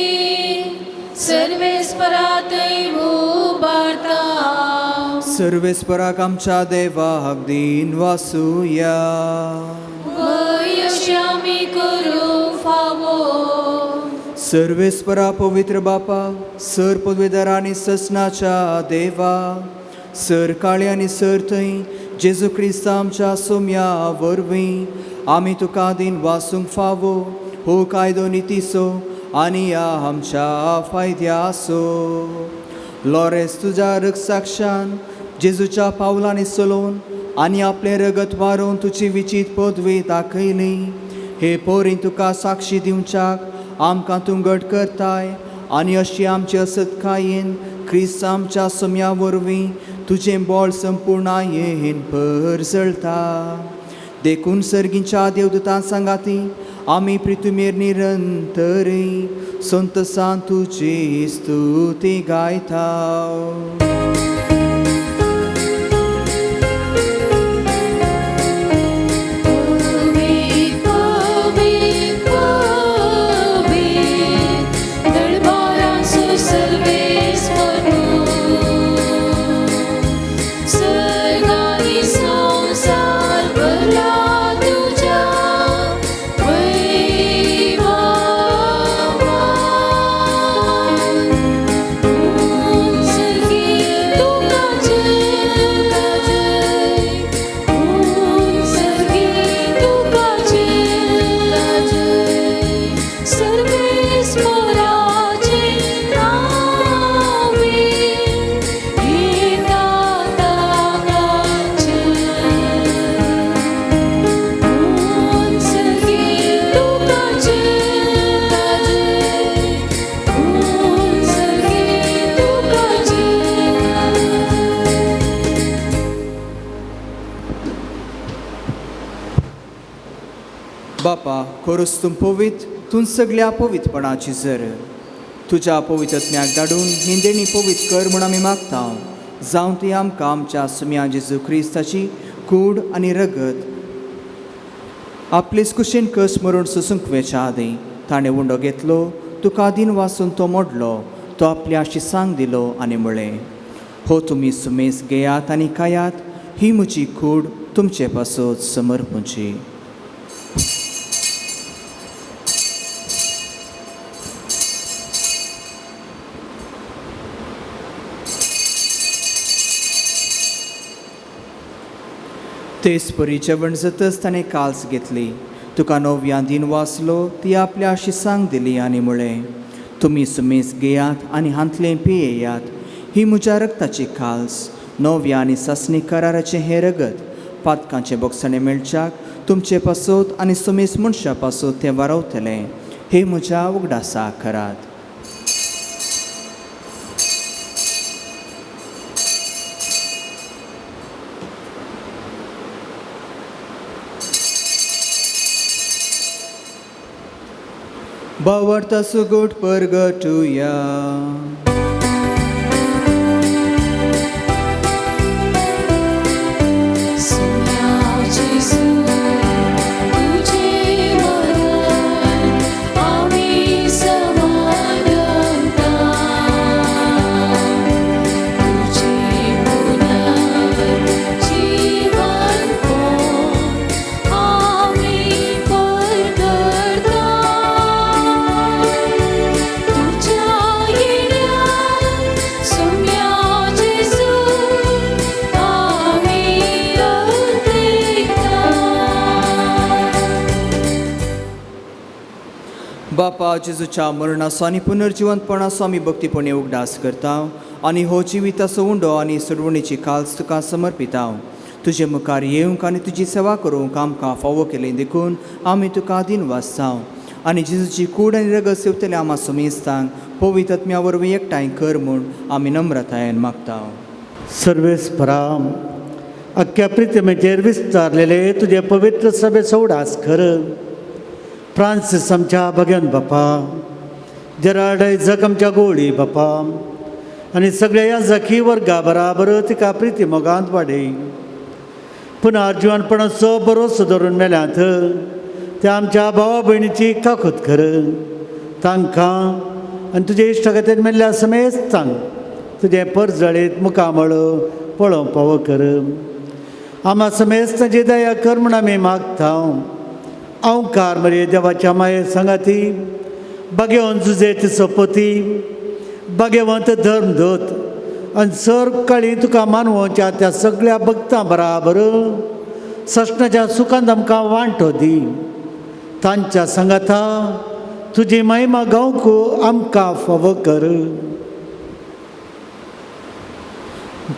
Speaker 1: सर्वेस्परातय उबारता.
Speaker 2: सर्वेस्पराक आमच्या देवाक दिन वासुया.
Speaker 1: वय अशी आमी करूं फावो.
Speaker 2: सर्वेस्परा पवित्र बापा, सर पदवेदार आनी ससनाच्या देवा, सर काळे आनी सर थंय जेजू क्रिस्त आमच्या सोम्या वरवीं आमी तुका दिन वासूंक फावो हो कायदो नितीसो आनी आमच्या फायद्यासो. लॉरेस तुज्या रक्तसाक्षान जेजूच्या पावलांनी चलोवन आनी आपले रगत वारोवन तुजी विचित पदवी दाखयली. हे पोरी तुका साक्षी दिवच्याक आमकां तूं घट करताय आनी अशी आमची असतकायेन क्रिस्त आमच्या सोम्या वरवीं तुजें बोळ संपूर्णायेन परजळटा. देखून सर्गीच्या देवदूतां सांगाती आमी प्रितुमेर निरंतरी संतसां तुजी स्तुती गायता. बापा, खरोच तूं पवित्र, तूं सगळ्या पवित्रपणाची जर तुज्या पवित्रत्म्याक धाडून ही देणी पवित्र कर म्हूण आमी मागता. जावं ती आमकां आमच्या सुम्या जेजू क्रिस्ताची कूड आनी रगत आपलेच कुशीन कस मरून सुसूंक वेच्या आदी ताणें उंडो घेतलो, तुका दिन वाचून तो मोडलो, तो आपल्या शिसांक दिलो आनी म्हळें, हो तुमी सुमेस घेयात आनी खायात, ही म्हजी कूड तुमचे पासत समर्पूची. तेच परी जेवण जातच ताणें काल्स घेतली, तुका नव्या दिन वाचलो, ती आपल्या शिसांक दिली आनी म्हळें, तुमी सुमेस घेयात आनी हांतलें पियेयात, ही म्हज्या रगताची काल्स, नव्या आनी सासणी कराराचें हें रगत, पातकांचे बोगसणे मेळच्याक तुमचे पासत आनी सुमेस मनशा पासत तें वारवतलें, हे म्हज्या उगडासा करात. बावर्ता सुगोट परगटुया. बापा, जेजूच्या मरणाचो आनी पुनर्जिवंतपणाचो आमी भक्तीपणे उगडास करता आनी हो जिविताचो उंडो आनी सोडवणीची काल्स तुका समर्पिता. तुजे मुखार येवंक आनी तुजी सेवा करूंक आमकां फावो केलें देखून आमी तुका दिन वाचता आनी जेजूची कूड आनी रगत सेवतले आमा सुमेस्तांक पवित्र आत्म्या वरवीं एकठांय कर म्हूण आमी नम्रतायेन मागता.
Speaker 6: सर्वेस्परा, अख्ख्या प्रितमेचेर विस्तारलेले तुजे पवित्र सभेचो उडास कर. फ्रांसीस आमच्या भगवान बापा, जेराल्ड आयझक आमच्या गोळी बापा आनी सगळ्या ह्या जखी वर्गा बराबर तिका प्रिती मोगांत वाडय. पुनर्जिवनपणाचो बरोसो धरून मेल्यांत त्या आमच्या भावा भयणीची काकूत कर. तांकां आनी तुजे इश्टगतीन मेल्ल्या समेस्तांक तुजे परजळीत मुखामळ पळोवंक फावो कर. आमा समेस्तांची दया कर म्हूण आमी मागता. अवकार मरे देवाच्या माये सांगाती भाग्यवंत जुजेत सोपती भाग्यवंत धर्मदूत आनी सर काळी तुका मानवच्या त्या सगळ्या भक्तां बराबर सशणाच्या सुखांत आमकां वांटो दी. तांच्या सांगाता तुजी महिमा गावंक आमकां फावो कर.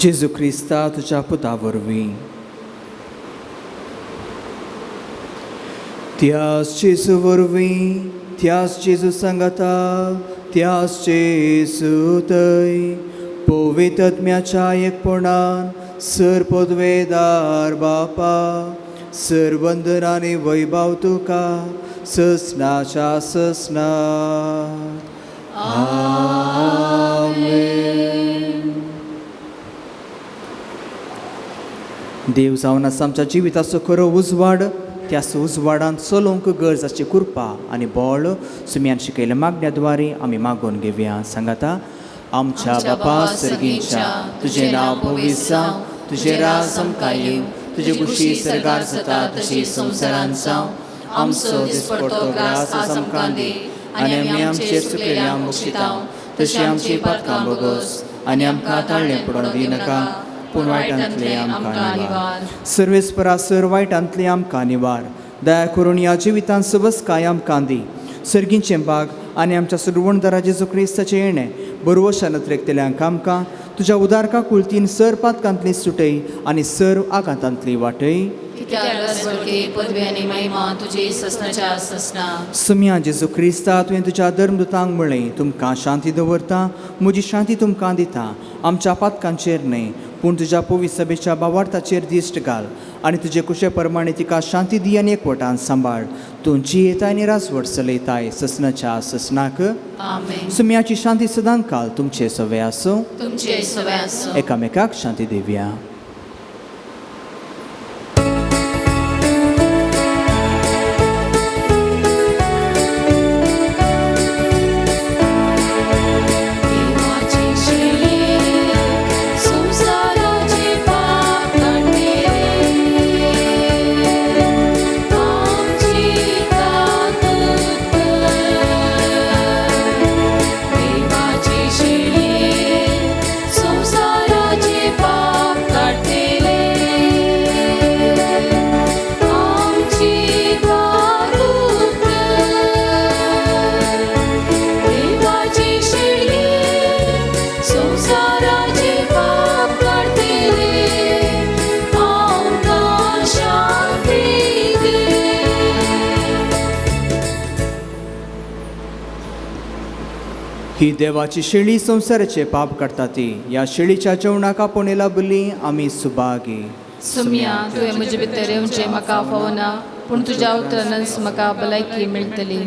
Speaker 2: जेजू क्रिस्ता तुज्या पुता वरवीं त्याच जेजू वरवीं त्याच जेजू सांगाता त्याच जेजू थंय पवित्र आत्म्याच्या एकपणान सर पदवेदार बापा सर वंदनानी वैभव तुका ससनाच्या ससना. देव जावन आसा आमच्या जिविताचो खरो उजवाड त्याच उजवाडान चलोवंक गरजाची कृपा आनी बळ सुम्यान शिकयल्या मागण्या द्वारे आमी मागून घेवया. सांगाता आमच्या बापा सर्गीच्या तुजें नांव पवित्र जावं तुजें राज आमकां येवं तुजी कुशी सरकार जाता तशी संवसारांत जावं. आमचो दिसपडटो ग्रास आज आमकां दी आनी आमी आमचेर चुकयल्यांक बक्षितांव तशी आमची पातकां बोगोस आनी आमकां ताळ्ळें पडोवंक दिनाका पूण वायटांतले आमकां निवार. सर्वेस्परा सर वायटांतले आमकां निवार. दया करून ह्या जिवितांत सबसकाय आमकां दी. सर्गींचें बाग आनी आमच्या सुरवणदारा जेजू क्रिस्ताचें येणें बरोवशान नत्रेकतल्यांक आमकां तुज्या उदारका कुळतीन सर पातकांतली सुटय आनी सर आकांतांतली वाटय.
Speaker 1: पदवी आनी महिमा तुजी ससनाच्या ससना.
Speaker 2: सुम्या जेजू क्रिस्ता तुवें तुज्या धर्मदुतांक म्हणलें तुमकां शांती दवरता म्हजी शांती तुमकां दिता. आमच्या पातकांचेर न्हय पूण तुज्या पवित्र सभेच्या भावार्थाचेर दिश्ट घाल आनी तुजे कुशे प्रमाणे तिका शांती दी आनी एकवटान सांबाळ. तूं जियेताय आनी रासवट चलयताय ससनाच्या ससनाक.
Speaker 1: आमेन.
Speaker 2: सुम्याची शांती सदांच काल तुमचे सवे आसूं.
Speaker 1: तुमचे सवे आसूं.
Speaker 2: एकामेकाक शांती दिवया. ही देवाची शेळी संसाराचे पाप काडटा ती. ह्या शेळीच्या जेवणाक आपोणेला बली आमी सुभागी.
Speaker 1: सुम्या तुवें म्हजे भितर येवचें म्हाका फावना पूण तुज्या उतरानच म्हाका भलायकी मेळटली.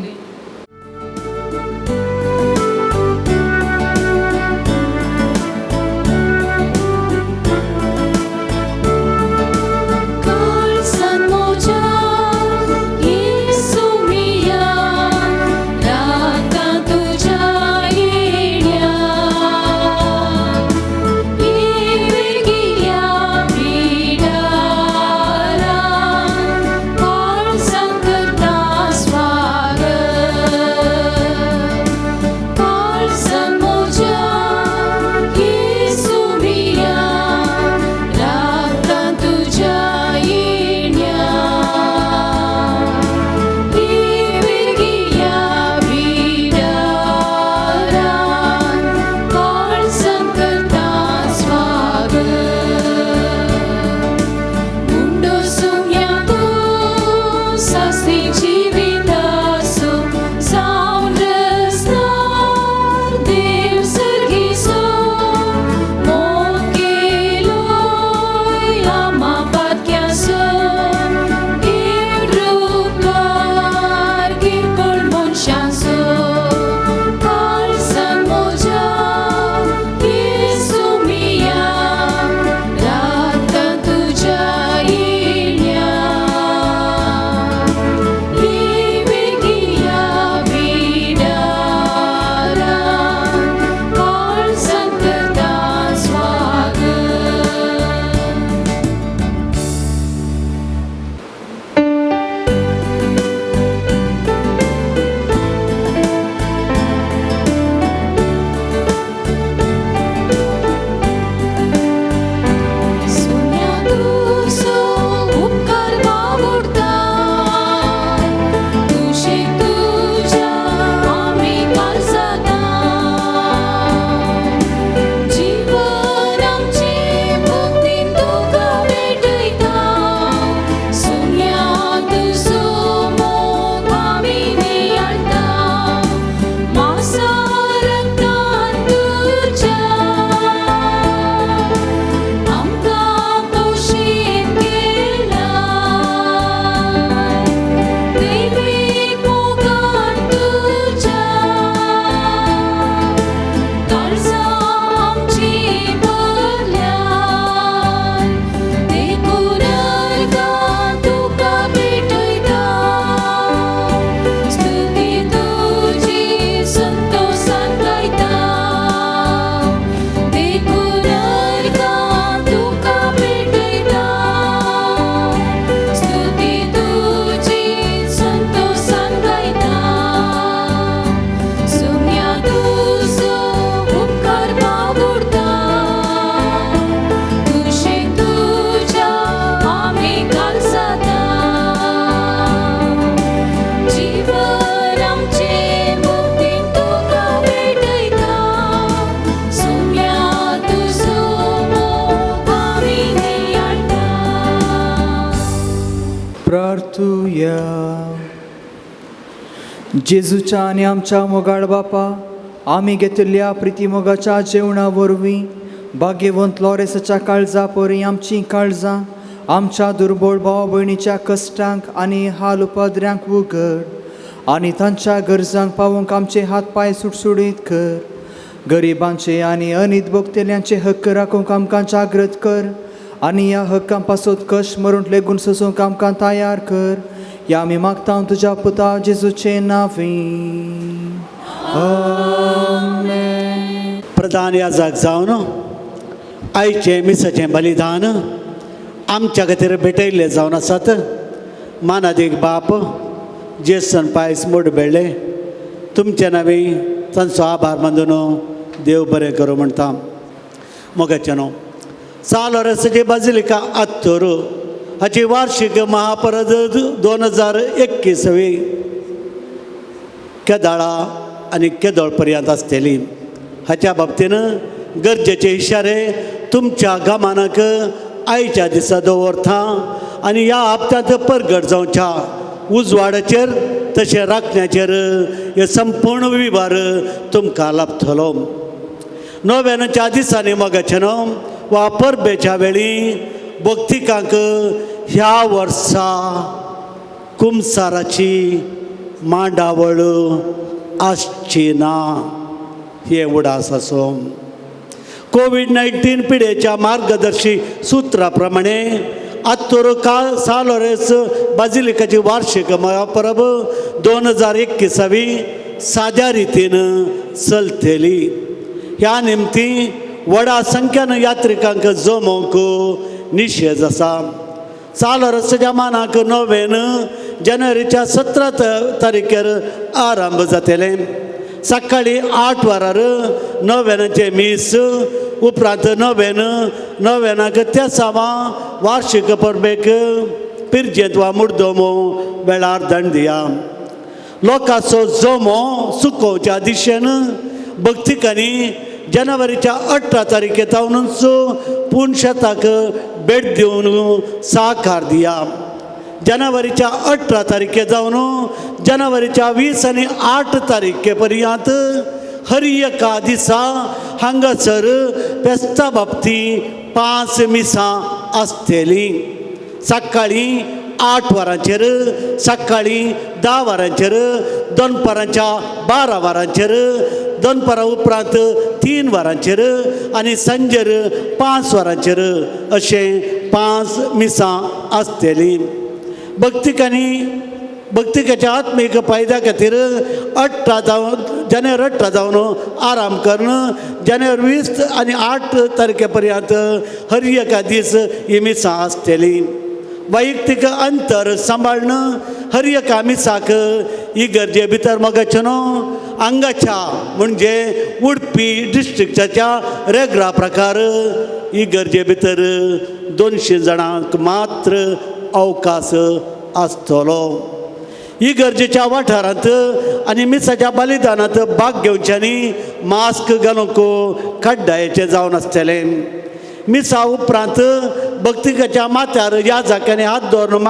Speaker 2: जेजूच्या आनी आमच्या मोगाळ बापा, आमी घेतिल्ल्या प्रिती मोगाच्या जेवणा वरवीं भाग्यवंत लॉरेसाच्या काळजा परी आमची काळजां आमच्या दुर्बळ भाव भयणीच्या कश्टांक आनी हाल उपद्र्यांक उगड आनी तांच्या गरजांक पावूंक आमचे हात पांय सुटसुडीत कर. गरिबांचे आनी अनित भोगतेल्यांचे हक्क राखूंक आमकां जागृत कर आनी ह्या हक्कां पासून कश्ट मरूंक लेगून सोसूंक आमकां तयार कर. या आमी मागता तुज्या पुता जेजूचे नांवीं. आमेन.
Speaker 6: प्रधान याजक जावन आयचे मिसाचें बलिदान आमच्या खातीर भेटयल्लें जावन आसात. मानादीक बाप जेसन पायस मोड बेळ्ळे तुमचे नांवी तांचो आभार मानून देव बरें करूं म्हणटा. मोगाचें न्हू सालोरेसाची बाजिलिका आत्तोर हाची वार्षिक महापरद 2021 केदाळा आनी केदोळ पर्यंत आसतली. हाच्या बाबतीन गरजेचे इशारे तुमच्या गमानाक आयच्या दिसा दवरता आनी ह्या हप्त्यांत परगट जावच्या उजवाडाचेर तशें राखण्याचेर हे संपूर्ण विभार तुमकां लाभतलो. नव्यानच्या दिसांनी मोगाचें न्हू वा परबेच्या वेळी भक्तिकांक ह्या वर्सा कुमसाराची मांडावळ आसची ना हे उडास आसो. कोविड-19 पिडेच्या मार्गदर्शी सुत्रा प्रमाणे आत्तोर सालोरेस बाजिलिकाची वार्षिक महापरब 2021 साद्या रितीन चलतली. ह्या निमती व्हडा संख्यान यात्रिकांक जमोवंक निशेध आसा. सालोरेसाच्या मानाक नोवेन जानेवारीच्या 17 तारखेर आरंभ जातलें. सकाळी 8 वरार नव्यानाचे मीस उपरांत नव्यानाक त्या सावा वार्षिक परबेक पिरजेत वा मुर्दोमो वेळार दंडिया. लोकांचो जोमो सुकोवच्या दिशेन भक्तिकांनी जानेवारीच्या 18 तारखेतावनूच पुणशेताक भेट दिवन साकार दिया. जानेवारीच्या 18 तारखे जावन जानेवारीच्या 20 आनी 8 तारखे पर्यंत हर एका दिसा हांगासर फेस्ता बाबती 5 मिसां आसतलीं. सकाळी 8 वरांचेर, सकाळी 10 वरांचेर, दनपाराच्या 12 वरांचेर, दनपारा उपरांत 3 वरांचेर आनी सांजेर 5 वरांचेर अशें 5 मिसां आसतलीं. भक्तिकाच्या आत्मीक फायद्या खातीर जानेवारी 18 जावन आराम करून जानेवारी 20 आनी 8 तारखे पर्यंत हर एका दीस ही मिसां आसतली. वैयक्तीक अंतर सांबाळणं हर एका मिसाक ही गरजे भितर मोगाचें न्हू हांगाच्या म्हणजे उडपी डिस्ट्रिक्टाच्या रेगरा प्रकार ही गरजे भितर 200 जाणांक मात्र अवकाश आसतलो. ही गरजेच्या वाठारांत आनी मिसाच्या बलिदानांत भाग घेवच्यांनी मास्क घालूंक कड्डायेचें जावन आसतलें. मिसा उपरांत भक्तिकाच्या माथ्यार ह्या जाग्यांनी हात दवरून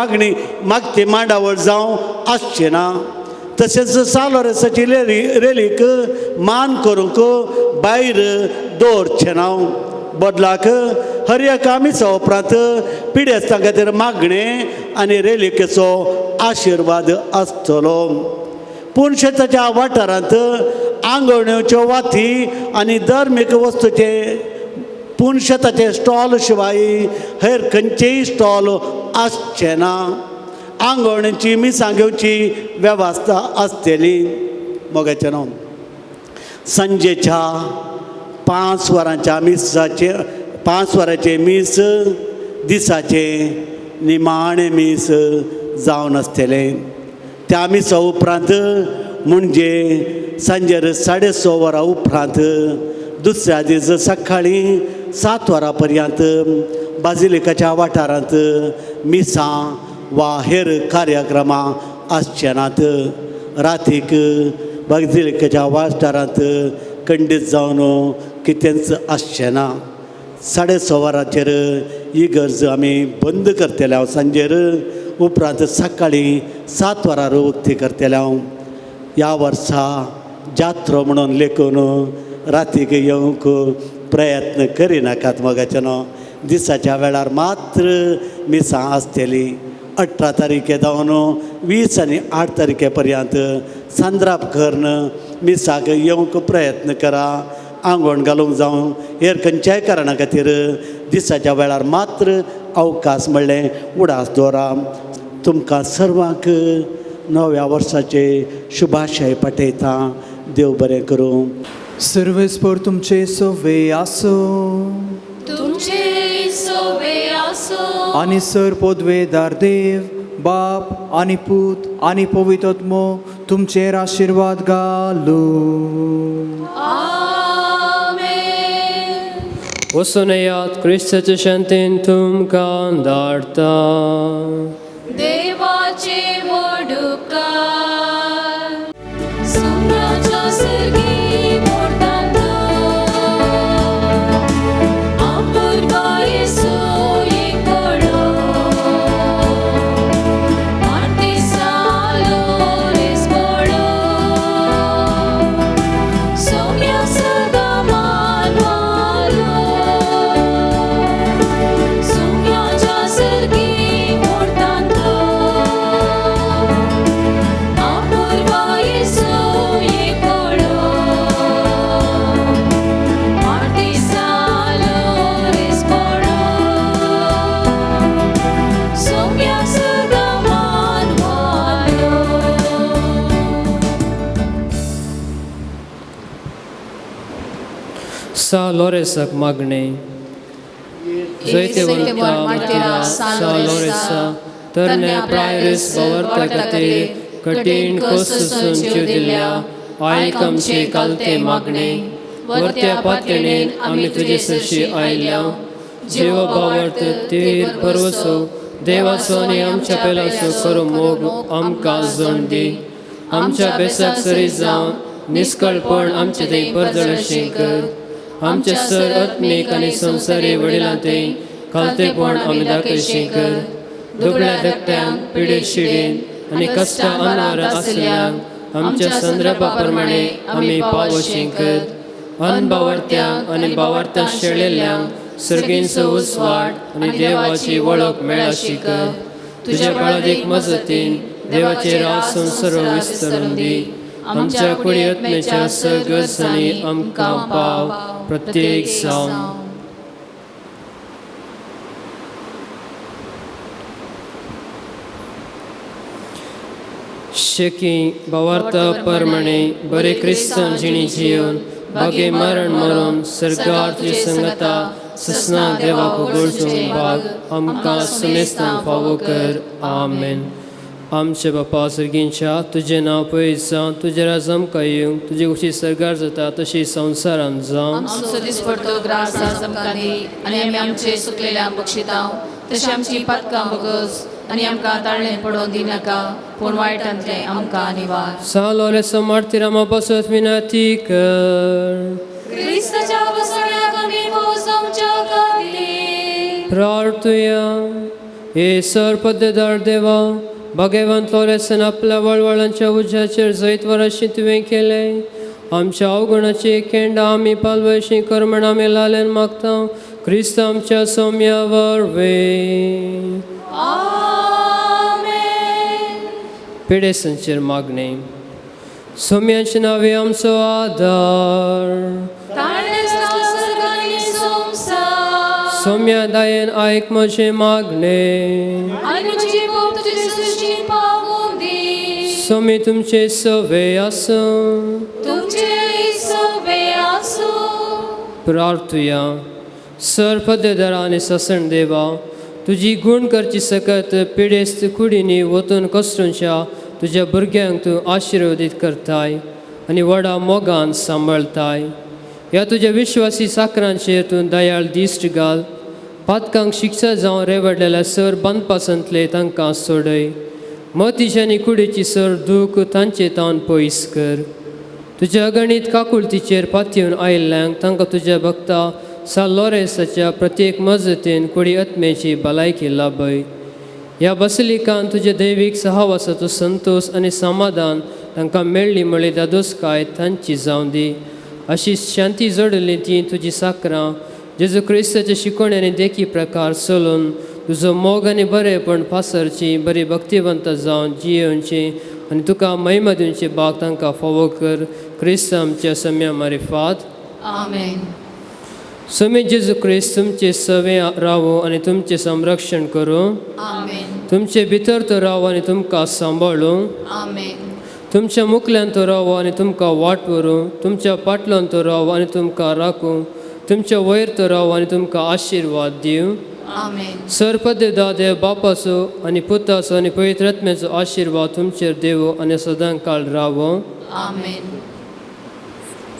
Speaker 6: मागची मांडावळ जावं आसची ना. तशेंच सालोरेसाची रेलीक मान करूंक भायर दवरचें ना. बदलाक हर एका मिसा उपरांत पिडेस्तां खातीर मागणें आनी रेलिकेचो आशिर्वाद आसतलो. पुणशेताच्या वाठारांत आंगवण्योच्यो वाती आनी धर्मीक वस्तूचे पुणशेताचे स्टॉल शिवाय हेर खंयचेय स्टॉल आसचे ना. आंगवण्याची मिसां घेवची वेवस्था आसतली. मोगाचें न्हू सांजेच्या 5 वरांच्या मिसाचे 5 वरांचे मीस दिसाचे निमाणे मीस जावन आसतले. त्या मिसा उपरांत म्हणजे सांजेर 6:30 वरां उपरांत दुसऱ्या दीस सकाळी 7 वरां पर्यंत बाजिलिकाच्या वाठारांत मिसां वा हेर कार्यक्रमां आसचे नात. रातीक बाजिलिकाच्या वाठारांत खंडीत जावन कितेंच आसचें ना. 6:30 वरांचेर ही गरज आमी बंद करतले हांव सांजेर उपरांत सकाळी 7 वरांर उक्ती करतले हांव. ह्या वर्सा जात्रो म्हणून लेखून रातीक येवंक प्रयत्न करिनाकात मोगाचे न्हू. दिसाच्या वेळार मात्र मिसां आसतली. 18 तारीखे जावन 20 आनी 8 तारखे पर्यंत सांद्राप करून मिसाक येवंक प्रयत्न करा. आंगवण घालूंक जावं हेर खंयच्याय कारणा खातीर दिसाच्या वेळार मात्र अवकाश म्हणलें उडास दवरा. तुमकां सर्वांक नव्या वर्साचे शुभाशय पाठयता. देव बरें करूं.
Speaker 2: सर्वेस्पर तुमचे सवे आसो
Speaker 1: तुमचे सोबे आसो
Speaker 2: आनी सर पोदवेदार देव बाप आनी पूत आनी पवित्रोत्मो तुमचेर आशिर्वाद घालूं.
Speaker 1: आमेन.
Speaker 4: वचून येयात क्रिस्ताच्या शांतीन तुमकां धाडटा.
Speaker 1: देवाचे मोडुकार सोम्याच्या सर्गी मोडटात आपुरगा येसू एकलो माटी सालो रेस्पोडो सोम्या सदा मानवालो सोम्याच्या सर्गी मोडटात आपुरगा येसू एकलो माटी सालो रेस्पोडो सोम्या सदा मानवालो.
Speaker 4: सा लोरेसाक मागणे. जैते वरता मातीरा सा लोरेसा तरणे प्रायरीस बवर्ता खातीर कठीण कोसून जीव दिल्या आयक आमचे कालते मागणे. वर्त्या पातळीन आमी तुजे सरशी आयल्या जीव बावर्त तीर परवसो देवाचो आनी आमच्या पेलाचो खरो मोग आमकां जोड दी. आमच्या बेसाक सरी जावन निश्कळपण आमचे थंय परजळशें कर. आमचे सर आत्मीक आनी संवसारी वडिलां थंय खालतेपण आमी दाखयशें कर. दुबळ्या धाकट्यांक पिडेक शिडीन आनी कश्टां अनवरां आसल्यांक आमच्या संदर्भा प्रमाणे आमी पावोशें कर. अनबावर्त्यांक आनी बावर्त्यां शेळिल्ल्यांक सर्गींचो उसवाट आनी देवाची वळख मेळाशी कर. तुज्या बळादीक मजतीन देवाचे राज संवसार विस्तरून दी. आमच्या कुडी आत्मेच्या सगळसांनी आमकां पाव प्रत्येक जावन. शेकी बावार्ता प्रमाणे बरे क्रिस्तान जिणी जिवन बागे मरण मरून सरकार तुजी संगता ससना देवाक उगडचून भाग आमकां समेस्तान फावो कर. आमेन. आमचे बापा सर्गींच्या तुजें नांव पयस जावं तुजे राज आमकां येवंक तुजी कशी सरकार जाता तशी संवसारांत जावं.
Speaker 1: आमचो दिसपडटो ग्रास आज आमकां दी आनी आमी आमचे सुकलेल्यांक बक्षितांव तशी आमची पातकां बगस आनी आमकां ताळ्ळें पडोवन दिनाका पूण वायटांतलें आमकां निवार.
Speaker 4: सालोरे समार्तिरामा पासत विनंती कर.
Speaker 1: क्रिस्ताच्या वसण्याक आमी पोवचोवच्या खातीर
Speaker 4: प्रार्थुया. हे सर पद्देदार देवा भगवंत लोरेसन आपल्या वळवळांच्या उज्याचेर जैत वराशी तुवें केलें. आमच्या अवगुणाची केंडा आमी पालवशी कर म्हण आमी लालेन मागता. क्रिस्त आमच्या सौम्या वरवे. पिडेसांचेर मागणे. सौम्याचे नावे आमचो आदार. सौम्या दायेन आयक म्हजे मागणे. सौम्य तुमचे सवे आसूं. प्रार्थुया. सर पद्देदार आनी ससण देवा तुजी गुण करची सकत पिडेस्त कुडीनी वतून कस्ट्रूच्या तुज्या भुरग्यांक तूं आशिर्वादीत करताय आनी व्हडा मोगान सांबाळताय. ह्या तुज्या विश्वासी साकरांचेर तूं दयाळ दिश्ट घाल. पातकांक शिक्षा जावन रेवडलेल्या सर बांदपासंतले तांकां सोडय. मतीच्यानी कुडीची सर दूख तांचे तावन पयस कर. तुज्या अगणीत काकुळतीचेर पातयेवन आयिल्ल्यांक तांकां तुज्या भक्ता सा लोरेसाच्या प्रत्येक मजतीन कुडी आत्मेची भलायकी लाभय. ह्या बसलिकान तुजे दैवीक सहवासाचो संतोष आनी समाधान तांकां मेळ्ळी म्हळ्ळी दादोसकाय तांची जावं दी. अशी शांती जोडली ती तुजी साकरां जेजू क्रिस्ताच्या शिकवण्याने देखी प्रकार चलून तुजो मोग आनी बरेपण पासरची बरी भक्तिवंत जावन जियोवची आनी तुका महिमा दिवची बाग तांकां फावो कर. क्रिस्त आमच्या सम्या मारिफात.
Speaker 1: आमेन.
Speaker 4: समी जेजू क्रिस्त तुमचे सवे रावो आनी तुमचे संरक्षण करूं.
Speaker 1: आमेन.
Speaker 4: तुमचे भितर तो रावो आनी तुमकां सांबाळूं.
Speaker 1: आमेन.
Speaker 4: तुमच्या मुखल्यान तो रावो आनी तुमकां वाट व्हरूं. तुमच्या पाटलान तो रावो आनी तुमकां राखूं. तुमच्या वयर तो रावो आनी तुमकां आशिर्वाद दिवं.
Speaker 1: आमेन.
Speaker 4: सरपदे दादेव बापाचो आनी पुताचो आनी पवित्र आत्म्याचो आशिर्वाद तुमचेर देवो आनी सदां काळ रावो.
Speaker 1: आमेन.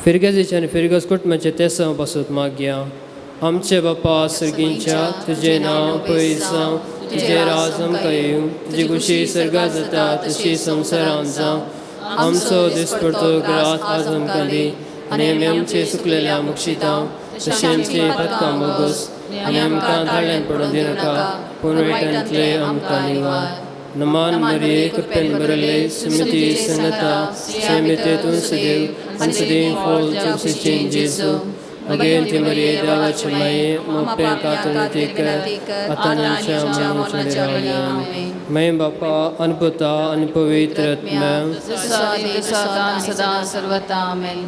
Speaker 4: फिरगेजीचे आनी फिरगज कुटुंबाचे तेसां पासून मागया. आमचे बापा सर्गींच्या तुजें नांव पळय जावं. तुजें राज आमकां येवं. तुजी खुशी सर्गात जाता तशी संवसारांत जावं. आमचो दिसपडटो ग्रास आज आमकां दी आनी आमी आमचे सुकलेल्या मुक्षितांव तशें आमची पदकां बोगोस आनी आमकां धाडल्यान पडूं दिनाका पूण वायटांतले आमकां निवार. नमान मरिये कृपेन बरले सुमिती सन्नता सेमिते तूं सदैव आनी सदैव फॉल चौकसीचे जेजू अगेन ती मरिये देवाचे माये मोपे कातुरते कर आतांच्या मनोच्या मैं बापा अन पुता आनी पवित्र आत्म्या
Speaker 1: सदा सर्वता. आमेन.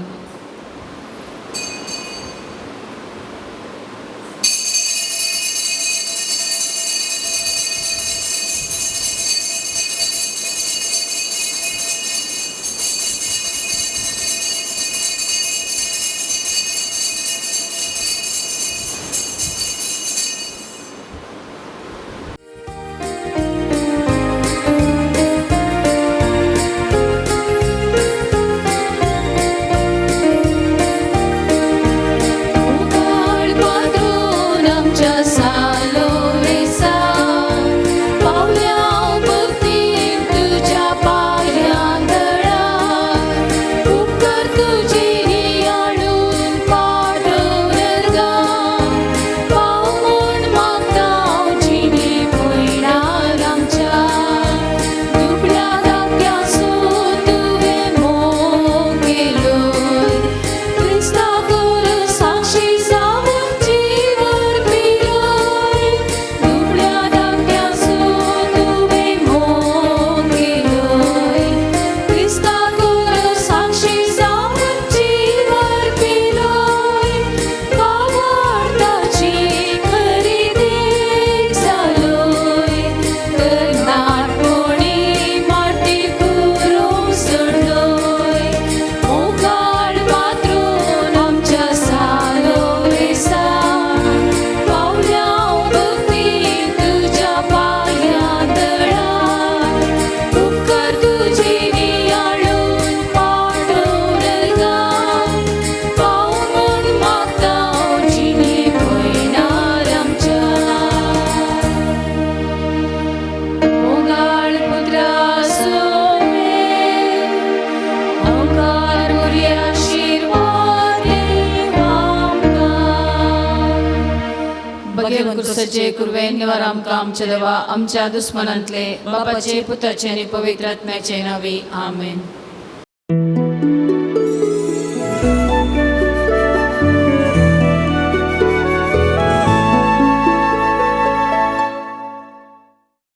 Speaker 1: सचे कुरवेन निवार आमकां आमचे देवा आमच्या दुस्मनांतले बापाचे पुताचे आनी पवित्र आत्म्याचे नावी. आमेन.